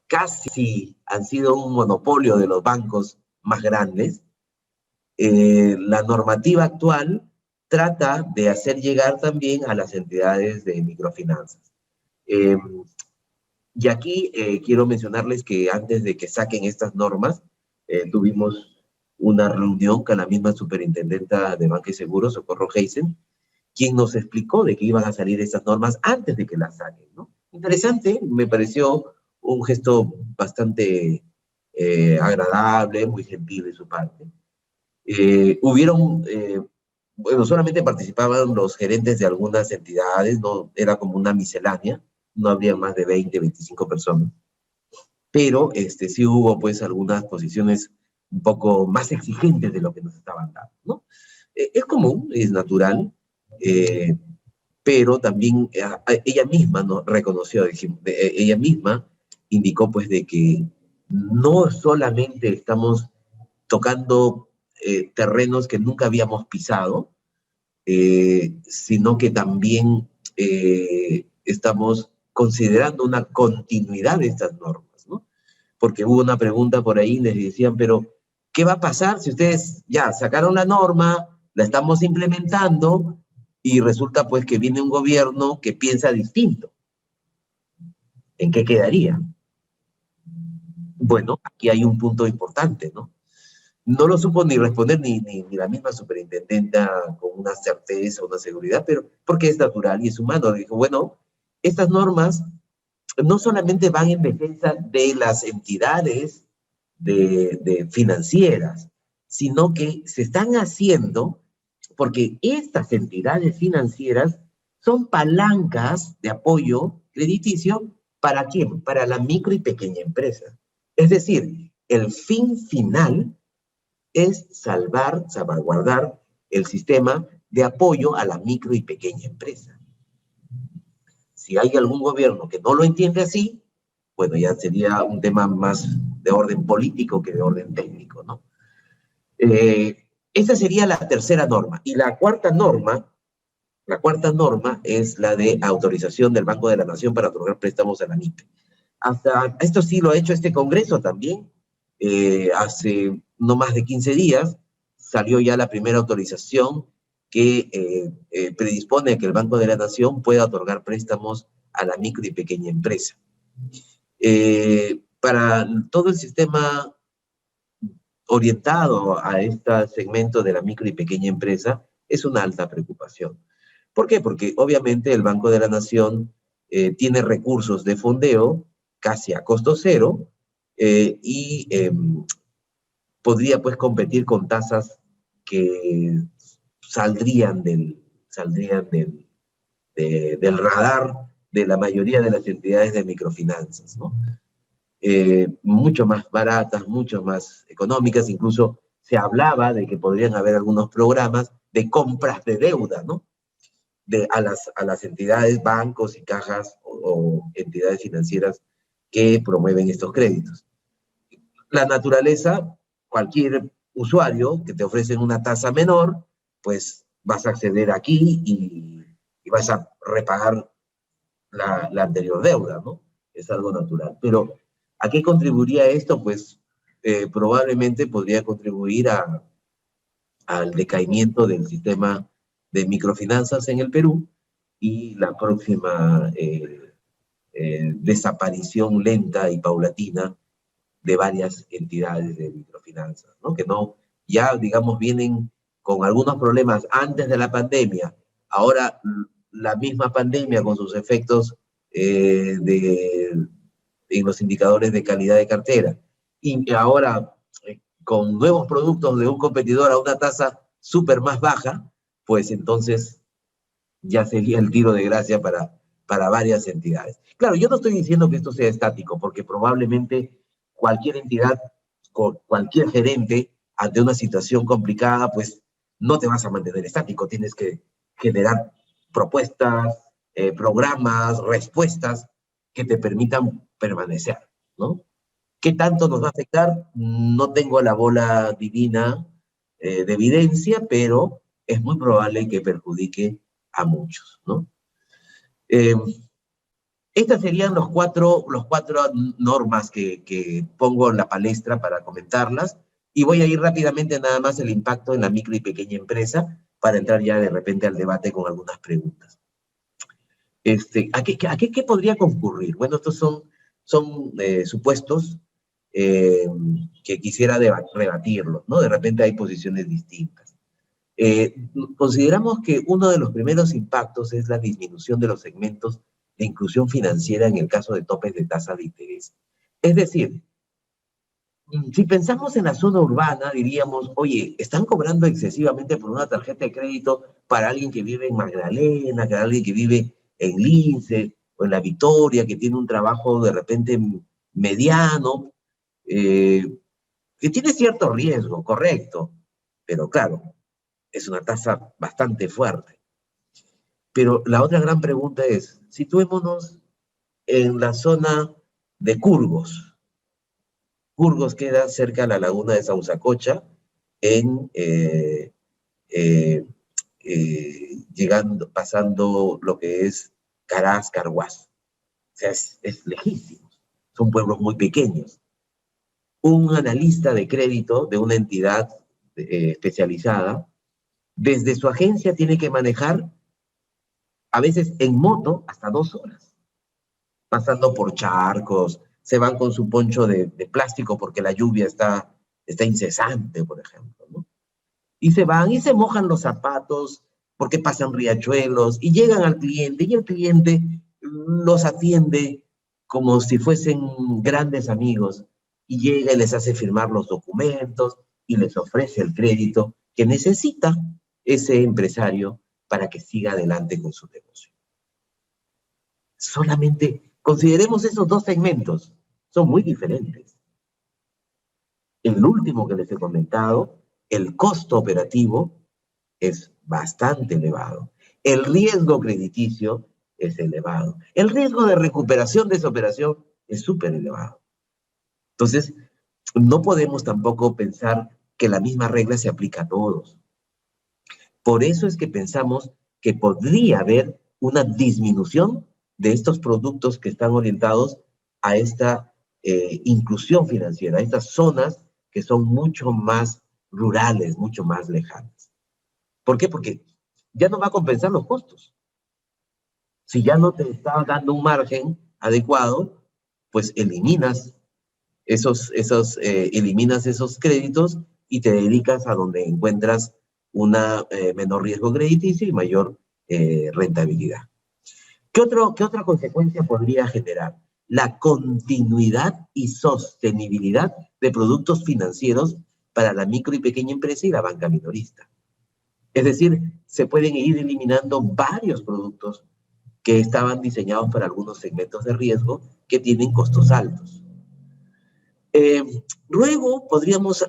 casi han sido un monopolio de los bancos más grandes. La normativa actual trata de hacer llegar también a las entidades de microfinanzas. Y aquí quiero mencionarles que antes de que saquen estas normas, tuvimos una reunión con la misma superintendenta de Banca y Seguros, Socorro Heisen, quien nos explicó de que iban a salir estas normas antes de que las saquen, ¿no? Interesante, me pareció un gesto bastante agradable, muy gentil de su parte. Bueno, solamente participaban los gerentes de algunas entidades, no era como una miscelánea, no habría más de 20, 25 personas, pero sí hubo pues algunas posiciones un poco más exigentes de lo que nos estaban dando, ¿no? Es común, es natural, pero también ella misma nos reconoció, ella misma indicó pues de que no solamente estamos tocando terrenos que nunca habíamos pisado, sino que también estamos considerando una continuidad de estas normas, ¿no? Porque hubo una pregunta por ahí, les decían, pero ¿qué va a pasar si ustedes ya sacaron la norma, la estamos implementando y resulta pues que viene un gobierno que piensa distinto? ¿En qué quedaría? Bueno, aquí hay un punto importante, ¿no? No lo supo ni responder ni la misma superintendenta con una certeza, una seguridad, pero porque es natural y es humano. Dijo, bueno, estas normas no solamente van en defensa de las entidades financieras, sino que se están haciendo porque estas entidades financieras son palancas de apoyo crediticio. ¿Para quién? Para la micro y pequeña empresa. Es decir, el fin final es salvaguardar el sistema de apoyo a la micro y pequeña empresa. Si hay algún gobierno que no lo entiende así, bueno, ya sería un tema más de orden político que de orden técnico, ¿no? Esa sería la tercera norma. Y la cuarta norma es la de autorización del Banco de la Nación para otorgar préstamos a la MIPE. Hasta esto sí lo ha hecho este Congreso también. Hace no más de 15 días salió ya la primera autorización que predispone a que el Banco de la Nación pueda otorgar préstamos a la micro y pequeña empresa. Para todo el sistema orientado a este segmento de la micro y pequeña empresa es una alta preocupación. ¿Por qué? Porque obviamente el Banco de la Nación tiene recursos de fondeo casi a costo cero y podría pues competir con tasas que saldrían del radar de la mayoría de las entidades de microfinanzas, ¿no? Mucho más baratas, mucho más económicas, incluso se hablaba de que podrían haber algunos programas de compras de deuda, ¿no? A las entidades, bancos y cajas o entidades financieras que promueven estos créditos. La naturaleza, cualquier usuario que te ofrecen una tasa menor, pues vas a acceder aquí y vas a repagar la anterior deuda, ¿no? Es algo natural. Pero ¿a qué contribuiría esto? Pues probablemente podría contribuir al decaimiento del sistema de microfinanzas en el Perú y la próxima desaparición lenta y paulatina de varias entidades de microfinanzas, ¿no? Que no, ya digamos vienen con algunos problemas antes de la pandemia, ahora la misma pandemia con sus efectos en los indicadores de calidad de cartera, y ahora con nuevos productos de un competidor a una tasa súper más baja, pues entonces ya sería el tiro de gracia para varias entidades. Claro, yo no estoy diciendo que esto sea estático, porque probablemente cualquier entidad, cualquier gerente, ante una situación complicada, pues no te vas a mantener estático, tienes que generar propuestas, programas, respuestas que te permitan permanecer, ¿no? ¿Qué tanto nos va a afectar? No tengo la bola divina de evidencia, pero es muy probable que perjudique a muchos, ¿no? Estas serían los cuatro normas que pongo en la palestra para comentarlas, y voy a ir rápidamente nada más el impacto en la micro y pequeña empresa para entrar ya de repente al debate con algunas preguntas. ¿A qué podría concurrir? Bueno, estos son supuestos que quisiera rebatirlos, ¿no? De repente hay posiciones distintas. Consideramos que uno de los primeros impactos es la disminución de los segmentos de inclusión financiera en el caso de topes de tasa de interés. Es decir, si pensamos en la zona urbana, diríamos, oye, están cobrando excesivamente por una tarjeta de crédito para alguien que vive en Magdalena, para alguien que vive en Lince o en La Victoria, que tiene un trabajo de repente mediano, que tiene cierto riesgo, correcto, pero claro, es una tasa bastante fuerte. Pero la otra gran pregunta es, situémonos en la zona de Curgos. Curgos queda cerca de la laguna de Sausacocha, pasando lo que es Caraz, Carhuaz. O sea, es lejísimo. Son pueblos muy pequeños. Un analista de crédito de una entidad especializada, desde su agencia tiene que manejar, a veces en moto, hasta 2 horas, pasando por charcos, se van con su poncho de plástico porque la lluvia está incesante, por ejemplo, ¿no? Y se van y se mojan los zapatos porque pasan riachuelos y llegan al cliente y el cliente los atiende como si fuesen grandes amigos y llega y les hace firmar los documentos y les ofrece el crédito que necesita ese empresario para que siga adelante con su negocio. Solamente consideremos esos 2 segmentos, son muy diferentes. El último que les he comentado, el costo operativo es bastante elevado. El riesgo crediticio es elevado. El riesgo de recuperación de esa operación es súper elevado. Entonces, no podemos tampoco pensar que la misma regla se aplica a todos. Por eso es que pensamos que podría haber una disminución de estos productos que están orientados a esta inclusión financiera, a estas zonas que son mucho más rurales, mucho más lejanas. ¿Por qué? Porque ya no va a compensar los costos. Si ya no te está dando un margen adecuado, pues eliminas esos créditos y te dedicas a donde encuentras una menor riesgo crediticio y mayor rentabilidad. ¿Qué otra consecuencia podría generar? La continuidad y sostenibilidad de productos financieros para la micro y pequeña empresa y la banca minorista. Es decir, se pueden ir eliminando varios productos que estaban diseñados para algunos segmentos de riesgo que tienen costos altos. Luego podríamos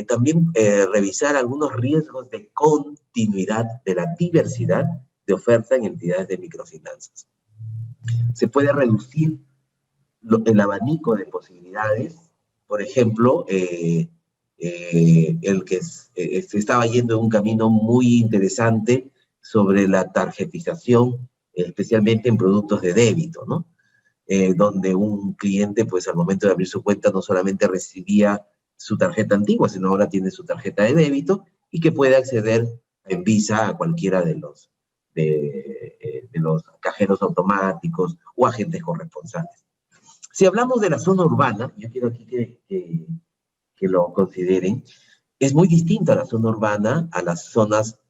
también revisar algunos riesgos de continuidad de la diversidad de oferta en entidades de microfinanzas. Se puede reducir el abanico de posibilidades, por ejemplo, el que se estaba yendo en un camino muy interesante sobre la tarjetización, especialmente en productos de débito, ¿no? Donde un cliente, pues al momento de abrir su cuenta, no solamente recibía su tarjeta antigua, sino ahora tiene su tarjeta de débito y que puede acceder en Visa a cualquiera de los cajeros automáticos o agentes corresponsales. Si hablamos de la zona urbana, yo quiero aquí que lo consideren, es muy distinta la zona urbana a las zonas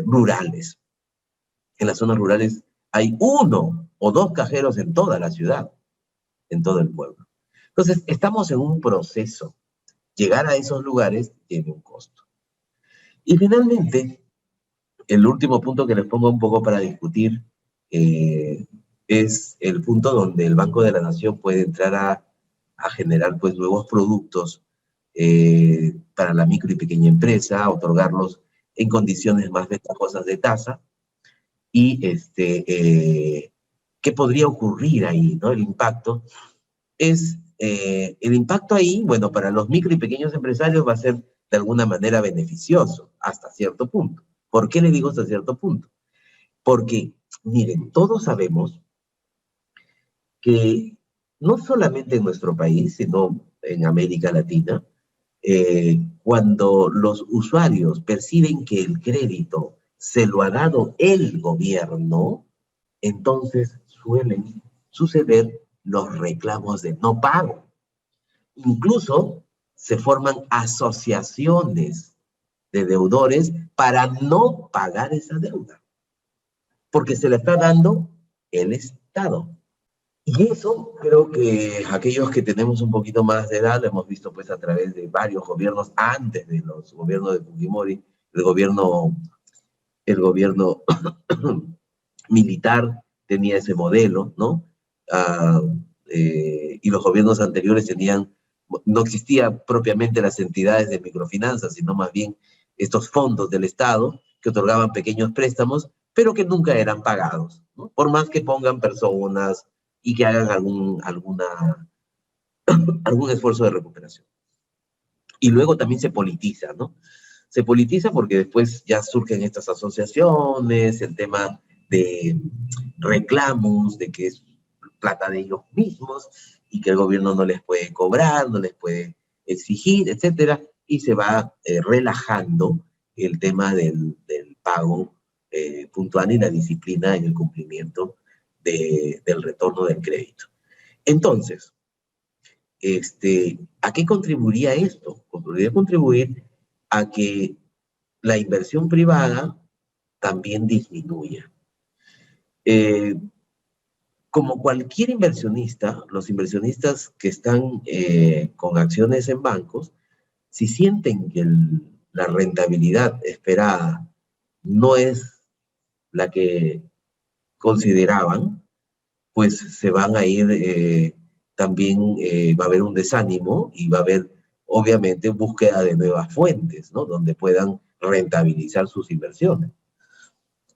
rurales. En las zonas rurales hay 1 o 2 cajeros en toda la ciudad, en todo el pueblo. Entonces, estamos en un proceso. Llegar a esos lugares tiene un costo. Y finalmente, el último punto que les pongo un poco para discutir es el punto donde el Banco de la Nación puede entrar a generar pues nuevos productos para la micro y pequeña empresa, otorgarlos en condiciones más ventajosas de tasa. Y ¿qué podría ocurrir ahí, ¿no? El impacto ahí, bueno, para los micro y pequeños empresarios va a ser de alguna manera beneficioso hasta cierto punto. ¿Por qué le digo hasta cierto punto? Porque, miren, todos sabemos que no solamente en nuestro país, sino en América Latina, cuando los usuarios perciben que el crédito se lo ha dado el gobierno, entonces suelen suceder los reclamos de no pago. Incluso se forman asociaciones de deudores para no pagar esa deuda, porque se la está dando afectado. Y eso creo que aquellos que tenemos un poquito más de edad lo hemos visto pues a través de varios gobiernos antes de los gobiernos de Fujimori, el gobierno militar tenía ese modelo, ¿no? Y los gobiernos anteriores no existían propiamente las entidades de microfinanzas, sino más bien estos fondos del Estado que otorgaban pequeños préstamos, pero que nunca eran pagados, ¿no? Por más que pongan personas y que hagan algún esfuerzo de recuperación. Y luego también se politiza, ¿no? Se politiza porque después ya surgen estas asociaciones, el tema de reclamos, de que es plata de ellos mismos y que el gobierno no les puede cobrar, no les puede exigir, etcétera, y se va relajando el tema del pago puntual y la disciplina en el cumplimiento del retorno del crédito. Entonces, ¿a qué contribuiría esto? Podría contribuir a que la inversión privada también disminuya. Como cualquier inversionista, los inversionistas que están con acciones en bancos, si sienten que la rentabilidad esperada no es la que consideraban, pues se van a ir, también va a haber un desánimo y va a haber, obviamente, búsqueda de nuevas fuentes, ¿no? Donde puedan rentabilizar sus inversiones.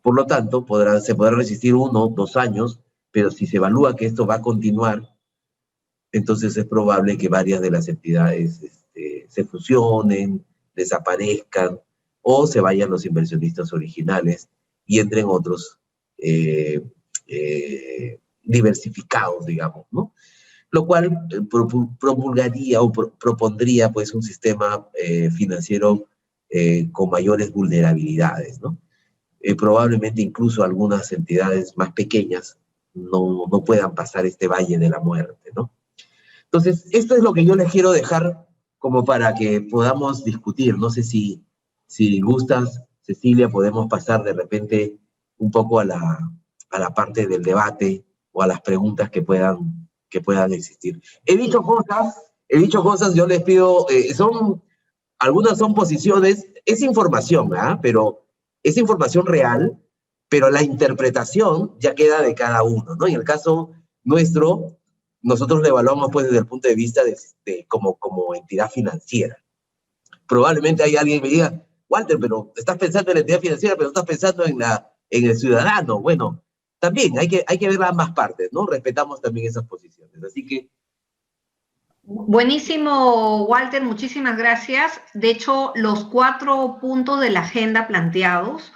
Por lo tanto, se podrá resistir 1 o 2 años, pero si se evalúa que esto va a continuar, entonces es probable que varias de las entidades se fusionen, desaparezcan, o se vayan los inversionistas originales y entren otros diversificados, digamos, ¿no? Lo cual promulgaría o propondría pues un sistema financiero con mayores vulnerabilidades, ¿no? Probablemente incluso algunas entidades más pequeñas no puedan pasar este valle de la muerte, ¿no? Entonces, esto es lo que yo les quiero dejar como para que podamos discutir. No sé si gustas, Cecilia, podemos pasar de repente un poco a la parte del debate o a las preguntas que puedan existir. He dicho cosas, yo les pido, algunas son posiciones, es información, ¿ah? Pero es información real, pero la interpretación ya queda de cada uno, ¿no? En el caso nuestro, nosotros lo evaluamos pues desde el punto de vista como entidad financiera. Probablemente hay alguien que me diga, Walter, pero estás pensando en la entidad financiera, pero no estás pensando en el ciudadano. Bueno, también hay que ver ambas partes, ¿no? Respetamos también esas posiciones. Así que... Buenísimo, Walter, muchísimas gracias. De hecho, los 4 puntos de la agenda planteados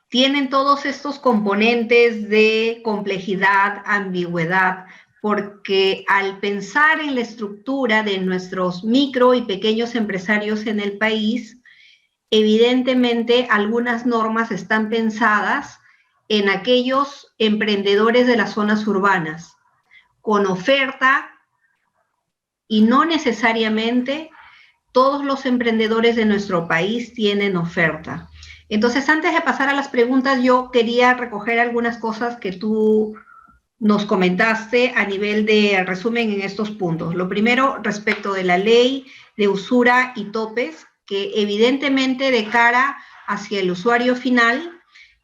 tienen todos estos componentes de complejidad, ambigüedad, porque al pensar en la estructura de nuestros micro y pequeños empresarios en el país, evidentemente algunas normas están pensadas en aquellos emprendedores de las zonas urbanas, con oferta, y no necesariamente todos los emprendedores de nuestro país tienen oferta. Entonces, antes de pasar a las preguntas, yo quería recoger algunas cosas que tú nos comentaste a nivel de resumen en estos puntos. Lo primero, respecto de la ley de usura y topes, que evidentemente de cara hacia el usuario final,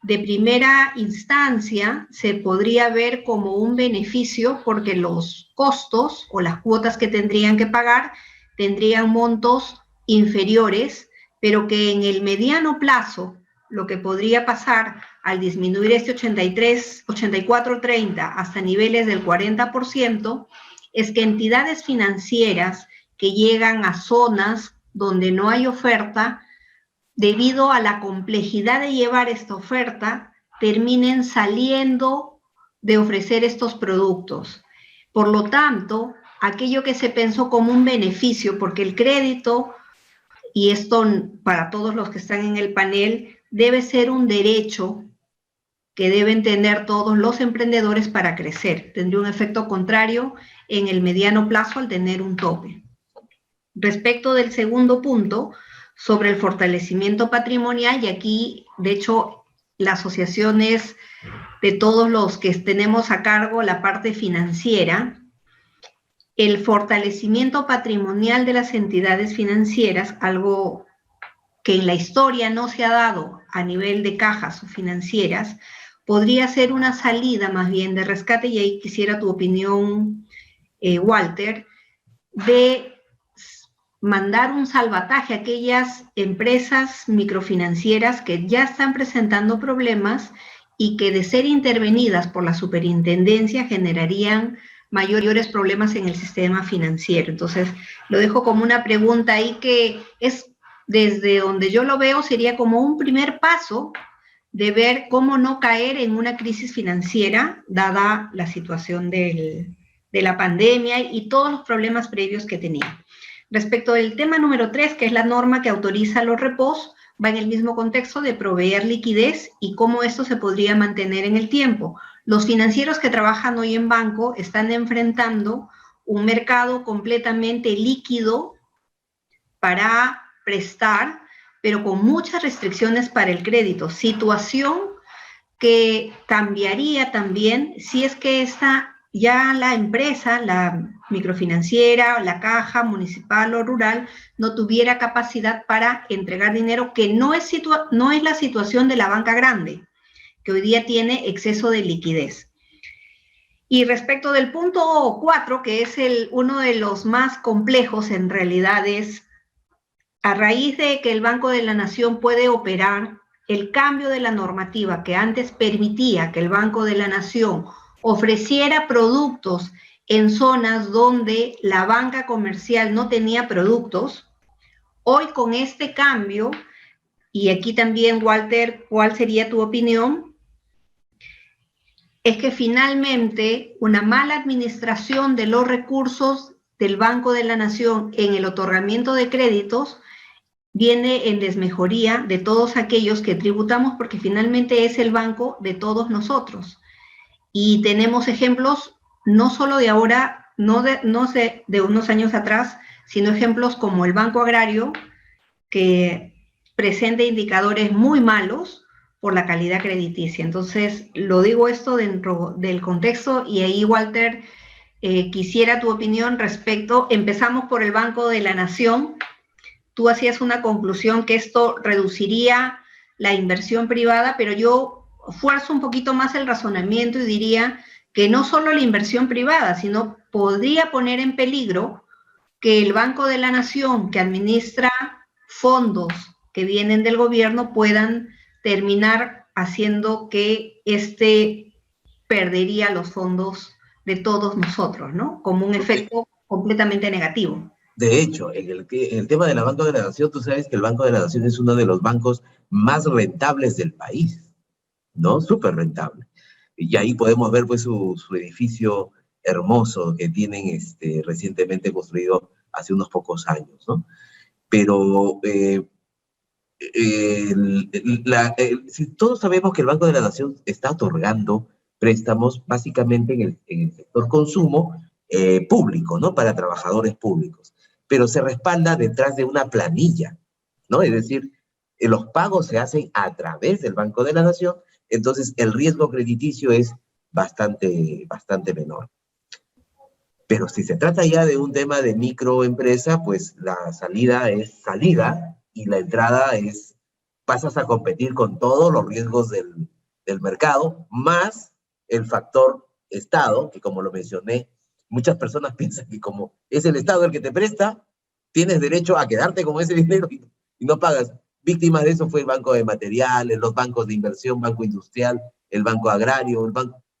de primera instancia se podría ver como un beneficio porque los costos o las cuotas que tendrían que pagar tendrían montos inferiores, pero que en el mediano plazo lo que podría pasar al disminuir este 84-30 hasta niveles del 40% es que entidades financieras que llegan a zonas donde no hay oferta, debido a la complejidad de llevar esta oferta, terminen saliendo de ofrecer estos productos. Por lo tanto, aquello que se pensó como un beneficio, porque el crédito, y esto para todos los que están en el panel, debe ser un derecho que deben tener todos los emprendedores para crecer. Tendría un efecto contrario en el mediano plazo al tener un tope. Respecto del segundo punto, sobre el fortalecimiento patrimonial, y aquí, de hecho, la asociación es de todos los que tenemos a cargo la parte financiera, el fortalecimiento patrimonial de las entidades financieras, algo que en la historia no se ha dado a nivel de cajas o financieras, podría ser una salida más bien de rescate, y ahí quisiera tu opinión, Walter, de mandar un salvataje a aquellas empresas microfinancieras que ya están presentando problemas y que de ser intervenidas por la superintendencia generarían mayores problemas en el sistema financiero. Entonces, lo dejo como una pregunta ahí que es, desde donde yo lo veo, sería como un primer paso de ver cómo no caer en una crisis financiera, dada la situación de la pandemia y todos los problemas previos que tenía. Respecto del tema número 3, que es la norma que autoriza los repos, va en el mismo contexto de proveer liquidez y cómo esto se podría mantener en el tiempo. Los financieros que trabajan hoy en banco están enfrentando un mercado completamente líquido para prestar, pero con muchas restricciones para el crédito, situación que cambiaría también si es que ya la empresa, la microfinanciera, la caja municipal o rural, no tuviera capacidad para entregar dinero, que no es la situación de la banca grande, que hoy día tiene exceso de liquidez. Y respecto del punto 4, que es uno de los más complejos, en realidad es, a raíz de que el Banco de la Nación puede operar, el cambio de la normativa que antes permitía que el Banco de la Nación ofreciera productos en zonas donde la banca comercial no tenía productos, hoy con este cambio, y aquí también, Walter, ¿cuál sería tu opinión? Es que finalmente una mala administración de los recursos del Banco de la Nación en el otorgamiento de créditos viene en desmejoría de todos aquellos que tributamos, porque finalmente es el banco de todos nosotros. Y tenemos ejemplos no solo de ahora, no de unos años atrás, sino ejemplos como el Banco Agrario, que presenta indicadores muy malos por la calidad crediticia. Entonces, lo digo esto dentro del contexto, y ahí, Walter, quisiera tu opinión respecto, empezamos por el Banco de la Nación. Tú hacías una conclusión que esto reduciría la inversión privada, pero yo fuerzo un poquito más el razonamiento y diría que no solo la inversión privada, sino podría poner en peligro que el Banco de la Nación, que administra fondos que vienen del gobierno, puedan terminar haciendo que perdería los fondos de todos nosotros, ¿no? Como un efecto completamente negativo. De hecho, en el tema del Banco de la Nación, tú sabes que el Banco de la Nación es uno de los bancos más rentables del país, ¿no? Súper rentable. Y ahí podemos ver pues su edificio hermoso que tienen recientemente construido hace unos pocos años, ¿no? Pero todos sabemos que el Banco de la Nación está otorgando préstamos básicamente en el sector consumo público, ¿no? Para trabajadores públicos, pero se respalda detrás de una planilla, ¿no? Es decir, los pagos se hacen a través del Banco de la Nación, entonces el riesgo crediticio es bastante menor. Pero si se trata ya de un tema de microempresa, pues la salida es salida y la entrada es, pasas a competir con todos los riesgos del mercado, más el factor Estado, que como lo mencioné, muchas personas piensan que como es el Estado el que te presta, tienes derecho a quedarte con ese dinero y no pagas. Víctimas de eso fue el Banco de Materiales, los bancos de inversión, Banco Industrial, el Banco Agrario,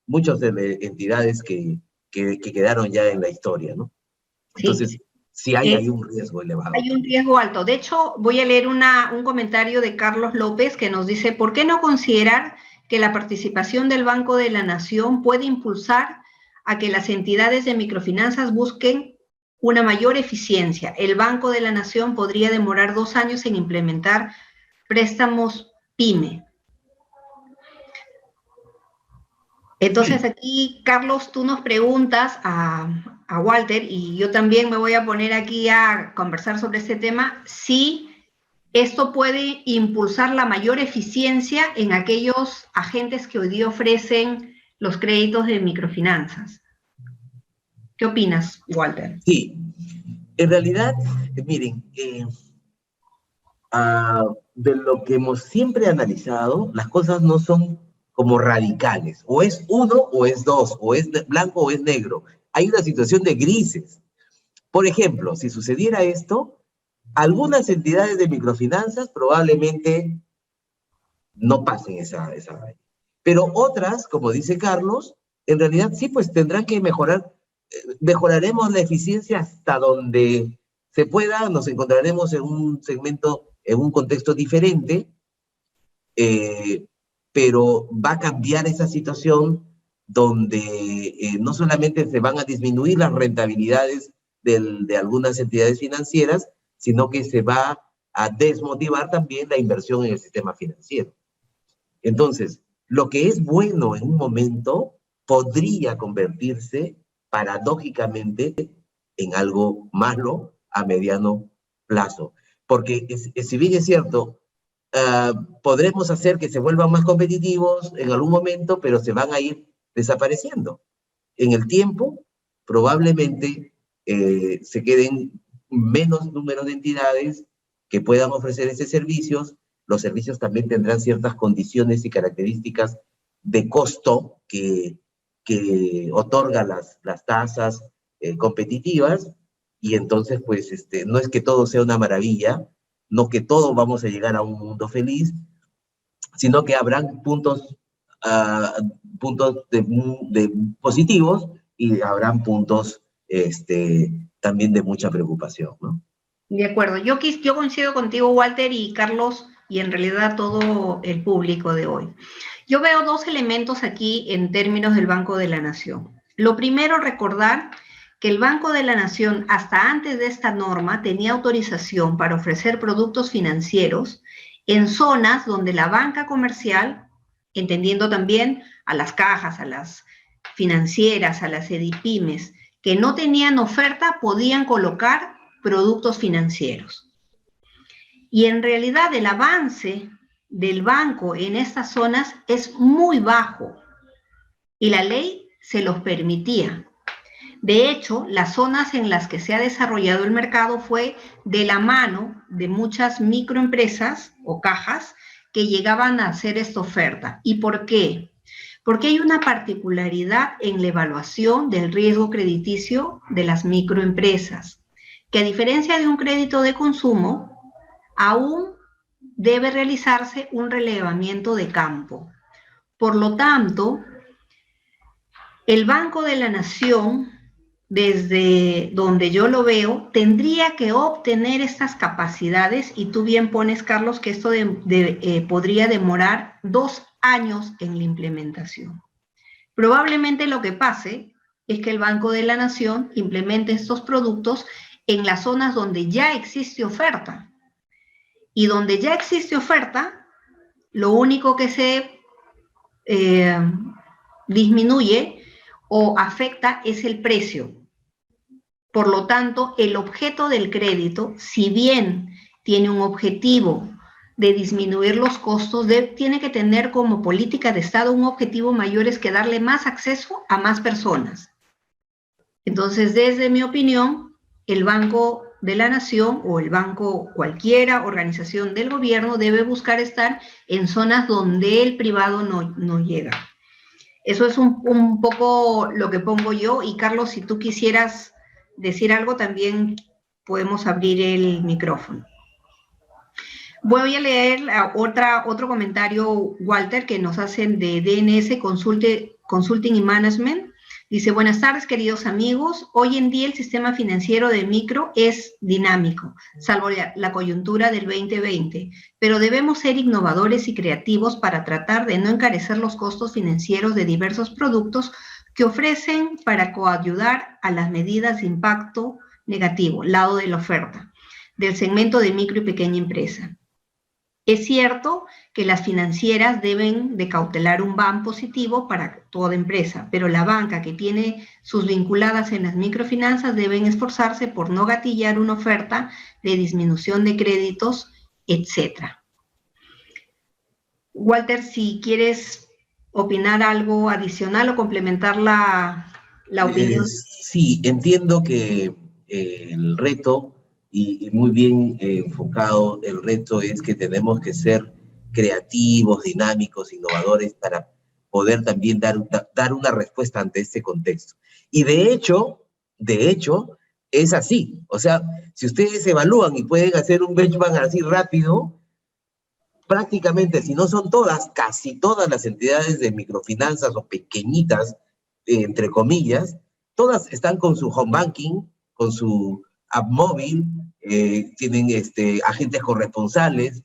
muchas entidades que quedaron ya en la historia, ¿no? Entonces, sí hay un riesgo elevado. Hay un riesgo alto. De hecho, voy a leer un comentario de Carlos López que nos dice, ¿por qué no considerar que la participación del Banco de la Nación puede impulsar a que las entidades de microfinanzas busquen una mayor eficiencia? El Banco de la Nación podría demorar 2 años en implementar préstamos PYME. Entonces aquí, Carlos, tú nos preguntas a Walter, y yo también me voy a poner aquí a conversar sobre este tema, si Esto puede impulsar la mayor eficiencia en aquellos agentes que hoy día ofrecen los créditos de microfinanzas. ¿Qué opinas, Walter? Sí, en realidad, miren, de lo que hemos siempre analizado, las cosas no son como radicales. O es uno o es dos, o es blanco o es negro. Hay una situación de grises. Por ejemplo, si sucediera esto, algunas entidades de microfinanzas probablemente no pasen esa raya. Pero otras, como dice Carlos, en realidad sí, pues tendrán que mejorar. Mejoraremos la eficiencia hasta donde se pueda, nos encontraremos en un segmento, en un contexto diferente, pero va a cambiar esa situación donde no solamente se van a disminuir las rentabilidades de algunas entidades financieras, sino que se va a desmotivar también la inversión en el sistema financiero. Entonces, lo que es bueno en un momento podría convertirse paradójicamente en algo malo a mediano plazo. Porque si bien es cierto, podremos hacer que se vuelvan más competitivos en algún momento, pero se van a ir desapareciendo. En el tiempo, probablemente se queden menos número de entidades que puedan ofrecer esos servicios. Los servicios también tendrán ciertas condiciones y características de costo que otorga las tasas competitivas, y entonces pues no es que todo sea una maravilla, no que todos vamos a llegar a un mundo feliz, sino que habrán puntos de positivos y habrán puntos también de mucha preocupación, ¿no? De acuerdo, yo coincido contigo, Walter y Carlos, y en realidad todo el público de hoy. Yo veo dos elementos aquí en términos del Banco de la Nación. Lo primero, recordar que el Banco de la Nación, hasta antes de esta norma, tenía autorización para ofrecer productos financieros en zonas donde la banca comercial, entendiendo también a las cajas, a las financieras, a las EDIPYMES, que no tenían oferta, podían colocar productos financieros. Y en realidad el avance del banco en estas zonas es muy bajo y la ley se los permitía. De hecho, las zonas en las que se ha desarrollado el mercado fue de la mano de muchas microempresas o cajas que llegaban a hacer esta oferta. ¿Y por qué? Porque hay una particularidad en la evaluación del riesgo crediticio de las microempresas, que a diferencia de un crédito de consumo, aún debe realizarse un relevamiento de campo. Por lo tanto, el Banco de la Nación, desde donde yo lo veo, tendría que obtener estas capacidades, y tú bien pones, Carlos, que esto podría demorar 2 años en la implementación. Probablemente lo que pase es que el Banco de la Nación implemente estos productos en las zonas donde ya existe oferta. Y donde ya existe oferta, lo único que se disminuye o afecta es el precio. Por lo tanto, el objeto del crédito, si bien tiene un objetivo de disminuir los costos, tiene que tener como política de Estado un objetivo mayor, es que darle más acceso a más personas. Entonces, desde mi opinión, el Banco de la Nación o el banco, cualquiera organización del gobierno, debe buscar estar en zonas donde el privado no llega. Eso es un poco lo que pongo yo, y Carlos, si tú quisieras decir algo, también podemos abrir el micrófono. Voy a leer otro comentario, Walter, que nos hacen de DNS Consulting y Management. Dice: buenas tardes, queridos amigos. Hoy en día el sistema financiero de micro es dinámico, salvo la coyuntura del 2020, pero debemos ser innovadores y creativos para tratar de no encarecer los costos financieros de diversos productos que ofrecen para coayudar a las medidas de impacto negativo, lado de la oferta, del segmento de micro y pequeña empresa. Es cierto que las financieras deben de cautelar un BAM positivo para toda empresa, pero la banca que tiene sus vinculadas en las microfinanzas deben esforzarse por no gatillar una oferta de disminución de créditos etcétera. Walter, si quieres opinar algo adicional o complementar la opinión. Sí, entiendo que el reto, y muy bien enfocado, el reto es que tenemos que ser creativos, dinámicos, innovadores para poder también dar una respuesta ante este contexto. Y de hecho, es así. O sea, si ustedes evalúan y pueden hacer un benchmark así rápido, prácticamente, si no son todas, casi todas las entidades de microfinanzas o pequeñitas, entre comillas, todas están con su home banking, con su app móvil, tienen agentes corresponsales,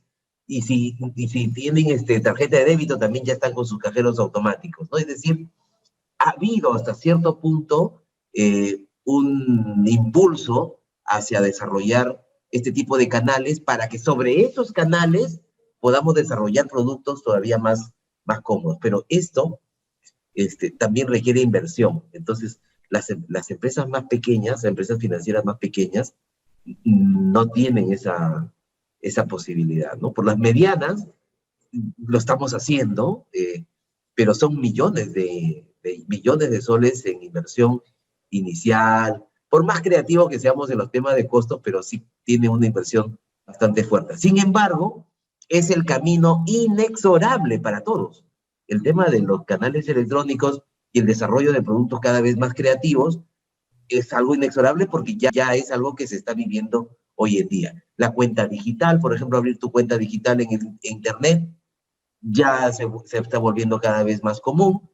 y si tienen tarjeta de débito, también ya están con sus cajeros automáticos, ¿no? Es decir, ha habido hasta cierto punto un impulso hacia desarrollar este tipo de canales para que sobre esos canales podamos desarrollar productos todavía más cómodos. Pero esto también requiere inversión. Entonces, las empresas más pequeñas, las empresas financieras más pequeñas, no tienen esa posibilidad, ¿no? Por las medianas, lo estamos haciendo, pero son millones de soles en inversión inicial, por más creativos que seamos en los temas de costos, pero sí tiene una inversión bastante fuerte. Sin embargo, es el camino inexorable para todos. El tema de los canales electrónicos y el desarrollo de productos cada vez más creativos es algo inexorable porque ya es algo que se está viviendo hoy en día. La cuenta digital, por ejemplo, abrir tu cuenta digital en Internet, ya se está volviendo cada vez más común.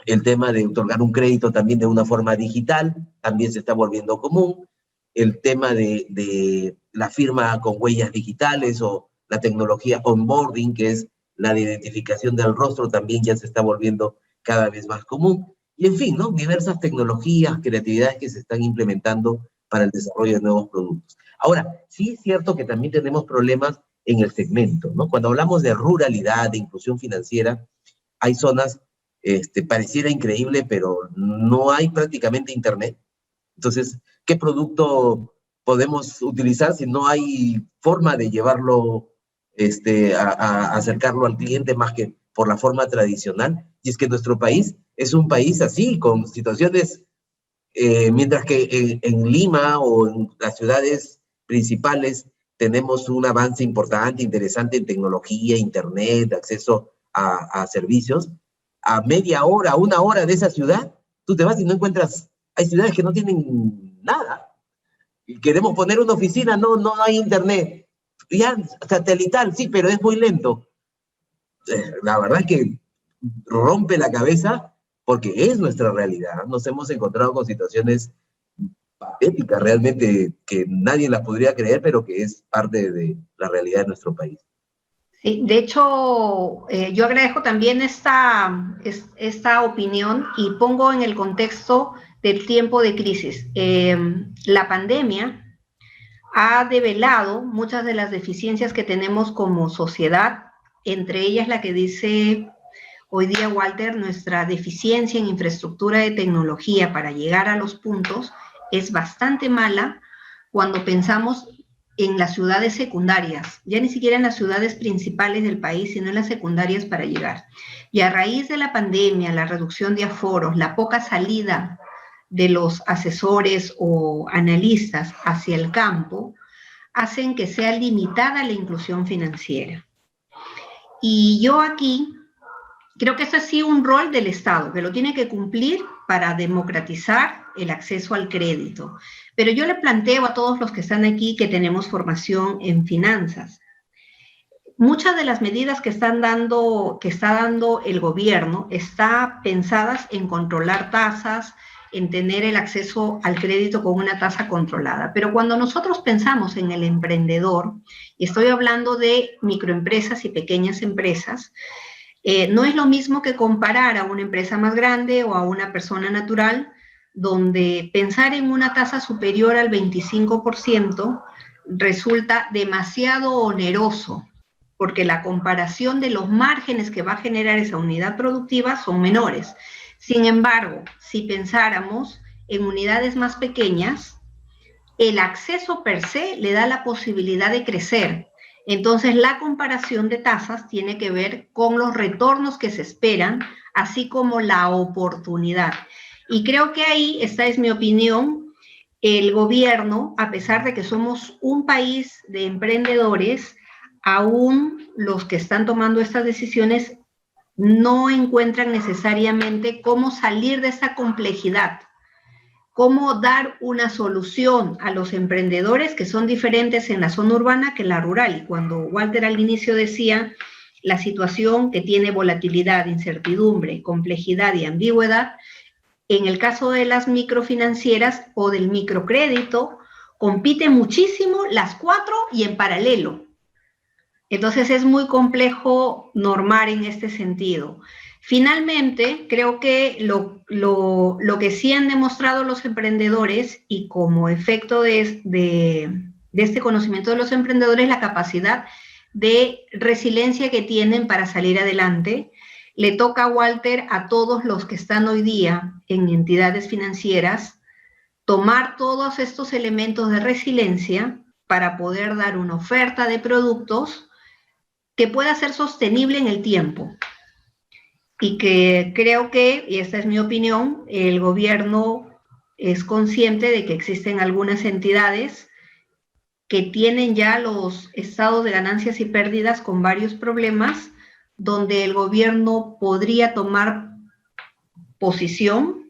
El tema de otorgar un crédito también de una forma digital también se está volviendo común. El tema de la firma con huellas digitales o la tecnología onboarding, que es la de identificación del rostro, también ya se está volviendo cada vez más común. Y en fin, ¿no? Diversas tecnologías, creatividades que se están implementando para el desarrollo de nuevos productos. Ahora, sí es cierto que también tenemos problemas en el segmento, ¿no? Cuando hablamos de ruralidad, de inclusión financiera, hay zonas, pareciera increíble, pero no hay prácticamente internet. Entonces, ¿qué producto podemos utilizar si no hay forma de llevarlo, a acercarlo al cliente más que por la forma tradicional? Y es que nuestro país es un país así, con situaciones, mientras que en Lima o en las ciudades principales tenemos un avance importante, interesante en tecnología, internet, acceso a servicios, a media hora, una hora de esa ciudad, tú te vas y no encuentras, hay ciudades que no tienen nada. Y queremos poner una oficina, no hay internet. Ya, satelital, sí, pero es muy lento. La verdad es que rompe la cabeza porque es nuestra realidad. Nos hemos encontrado con situaciones patéticas realmente que nadie las podría creer, pero que es parte de la realidad de nuestro país. Sí, de hecho, yo agradezco también esta opinión y pongo en el contexto del tiempo de crisis. La pandemia ha develado muchas de las deficiencias que tenemos como sociedad, entre ellas la que dice hoy día Walter, nuestra deficiencia en infraestructura de tecnología para llegar a los puntos es bastante mala cuando pensamos en las ciudades secundarias, ya ni siquiera en las ciudades principales del país, sino en las secundarias para llegar. Y a raíz de la pandemia, la reducción de aforos, la poca salida de los asesores o analistas hacia el campo, hacen que sea limitada la inclusión financiera. Y yo aquí creo que ese ha sido un rol del Estado, que lo tiene que cumplir para democratizar el acceso al crédito. Pero yo le planteo a todos los que están aquí que tenemos formación en finanzas. Muchas de las medidas que está dando el gobierno están pensadas en controlar tasas, en tener el acceso al crédito con una tasa controlada. Pero cuando nosotros pensamos en el emprendedor, y estoy hablando de microempresas y pequeñas empresas, no es lo mismo que comparar a una empresa más grande o a una persona natural, donde pensar en una tasa superior al 25% resulta demasiado oneroso, porque la comparación de los márgenes que va a generar esa unidad productiva son menores. Sin embargo, si pensáramos en unidades más pequeñas, el acceso per se le da la posibilidad de crecer. Entonces, la comparación de tasas tiene que ver con los retornos que se esperan, así como la oportunidad. Y creo que ahí, esta es mi opinión, el gobierno, a pesar de que somos un país de emprendedores, aún los que están tomando estas decisiones no encuentran necesariamente cómo salir de esa complejidad, cómo dar una solución a los emprendedores que son diferentes en la zona urbana que en la rural. Y cuando Walter al inicio decía la situación que tiene volatilidad, incertidumbre, complejidad y ambigüedad, en el caso de las microfinancieras o del microcrédito, compiten muchísimo las cuatro y en paralelo. Entonces es muy complejo normar en este sentido. Finalmente, creo que lo que sí han demostrado los emprendedores y como efecto de este conocimiento de los emprendedores, la capacidad de resiliencia que tienen para salir adelante. Le toca a Walter, a todos los que están hoy día en entidades financieras, tomar todos estos elementos de resiliencia para poder dar una oferta de productos que pueda ser sostenible en el tiempo. Y que creo que, y esta es mi opinión, el gobierno es consciente de que existen algunas entidades que tienen ya los estados de ganancias y pérdidas con varios problemas, donde el gobierno podría tomar posición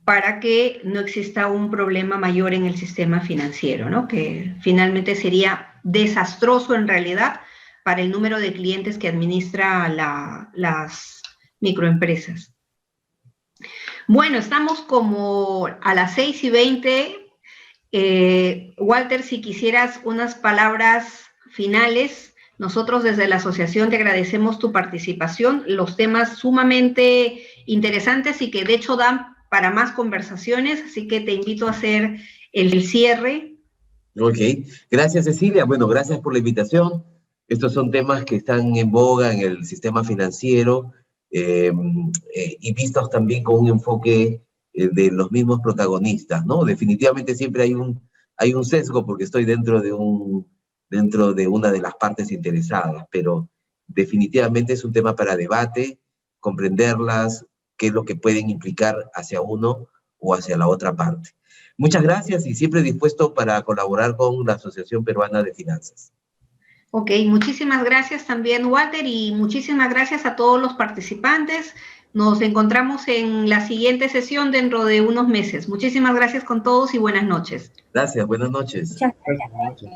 para que no exista un problema mayor en el sistema financiero, ¿no? Que finalmente sería desastroso en realidad para el número de clientes que administra las microempresas. Bueno, estamos como a las 6:20. Walter, si quisieras unas palabras finales. Nosotros desde la asociación te agradecemos tu participación, los temas sumamente interesantes y que de hecho dan para más conversaciones, así que te invito a hacer el cierre. Ok, gracias Cecilia, bueno, gracias por la invitación. Estos son temas que están en boga en el sistema financiero y vistos también con un enfoque de los mismos protagonistas, ¿no? Definitivamente siempre hay un sesgo porque estoy dentro de una de las partes interesadas, pero definitivamente es un tema para debate, comprenderlas, qué es lo que pueden implicar hacia uno o hacia la otra parte. Muchas gracias y siempre dispuesto para colaborar con la Asociación Peruana de Finanzas. Ok, muchísimas gracias también, Walter, y muchísimas gracias a todos los participantes. Nos encontramos en la siguiente sesión dentro de unos meses. Muchísimas gracias con todos y buenas noches. Gracias, buenas noches. Muchas gracias.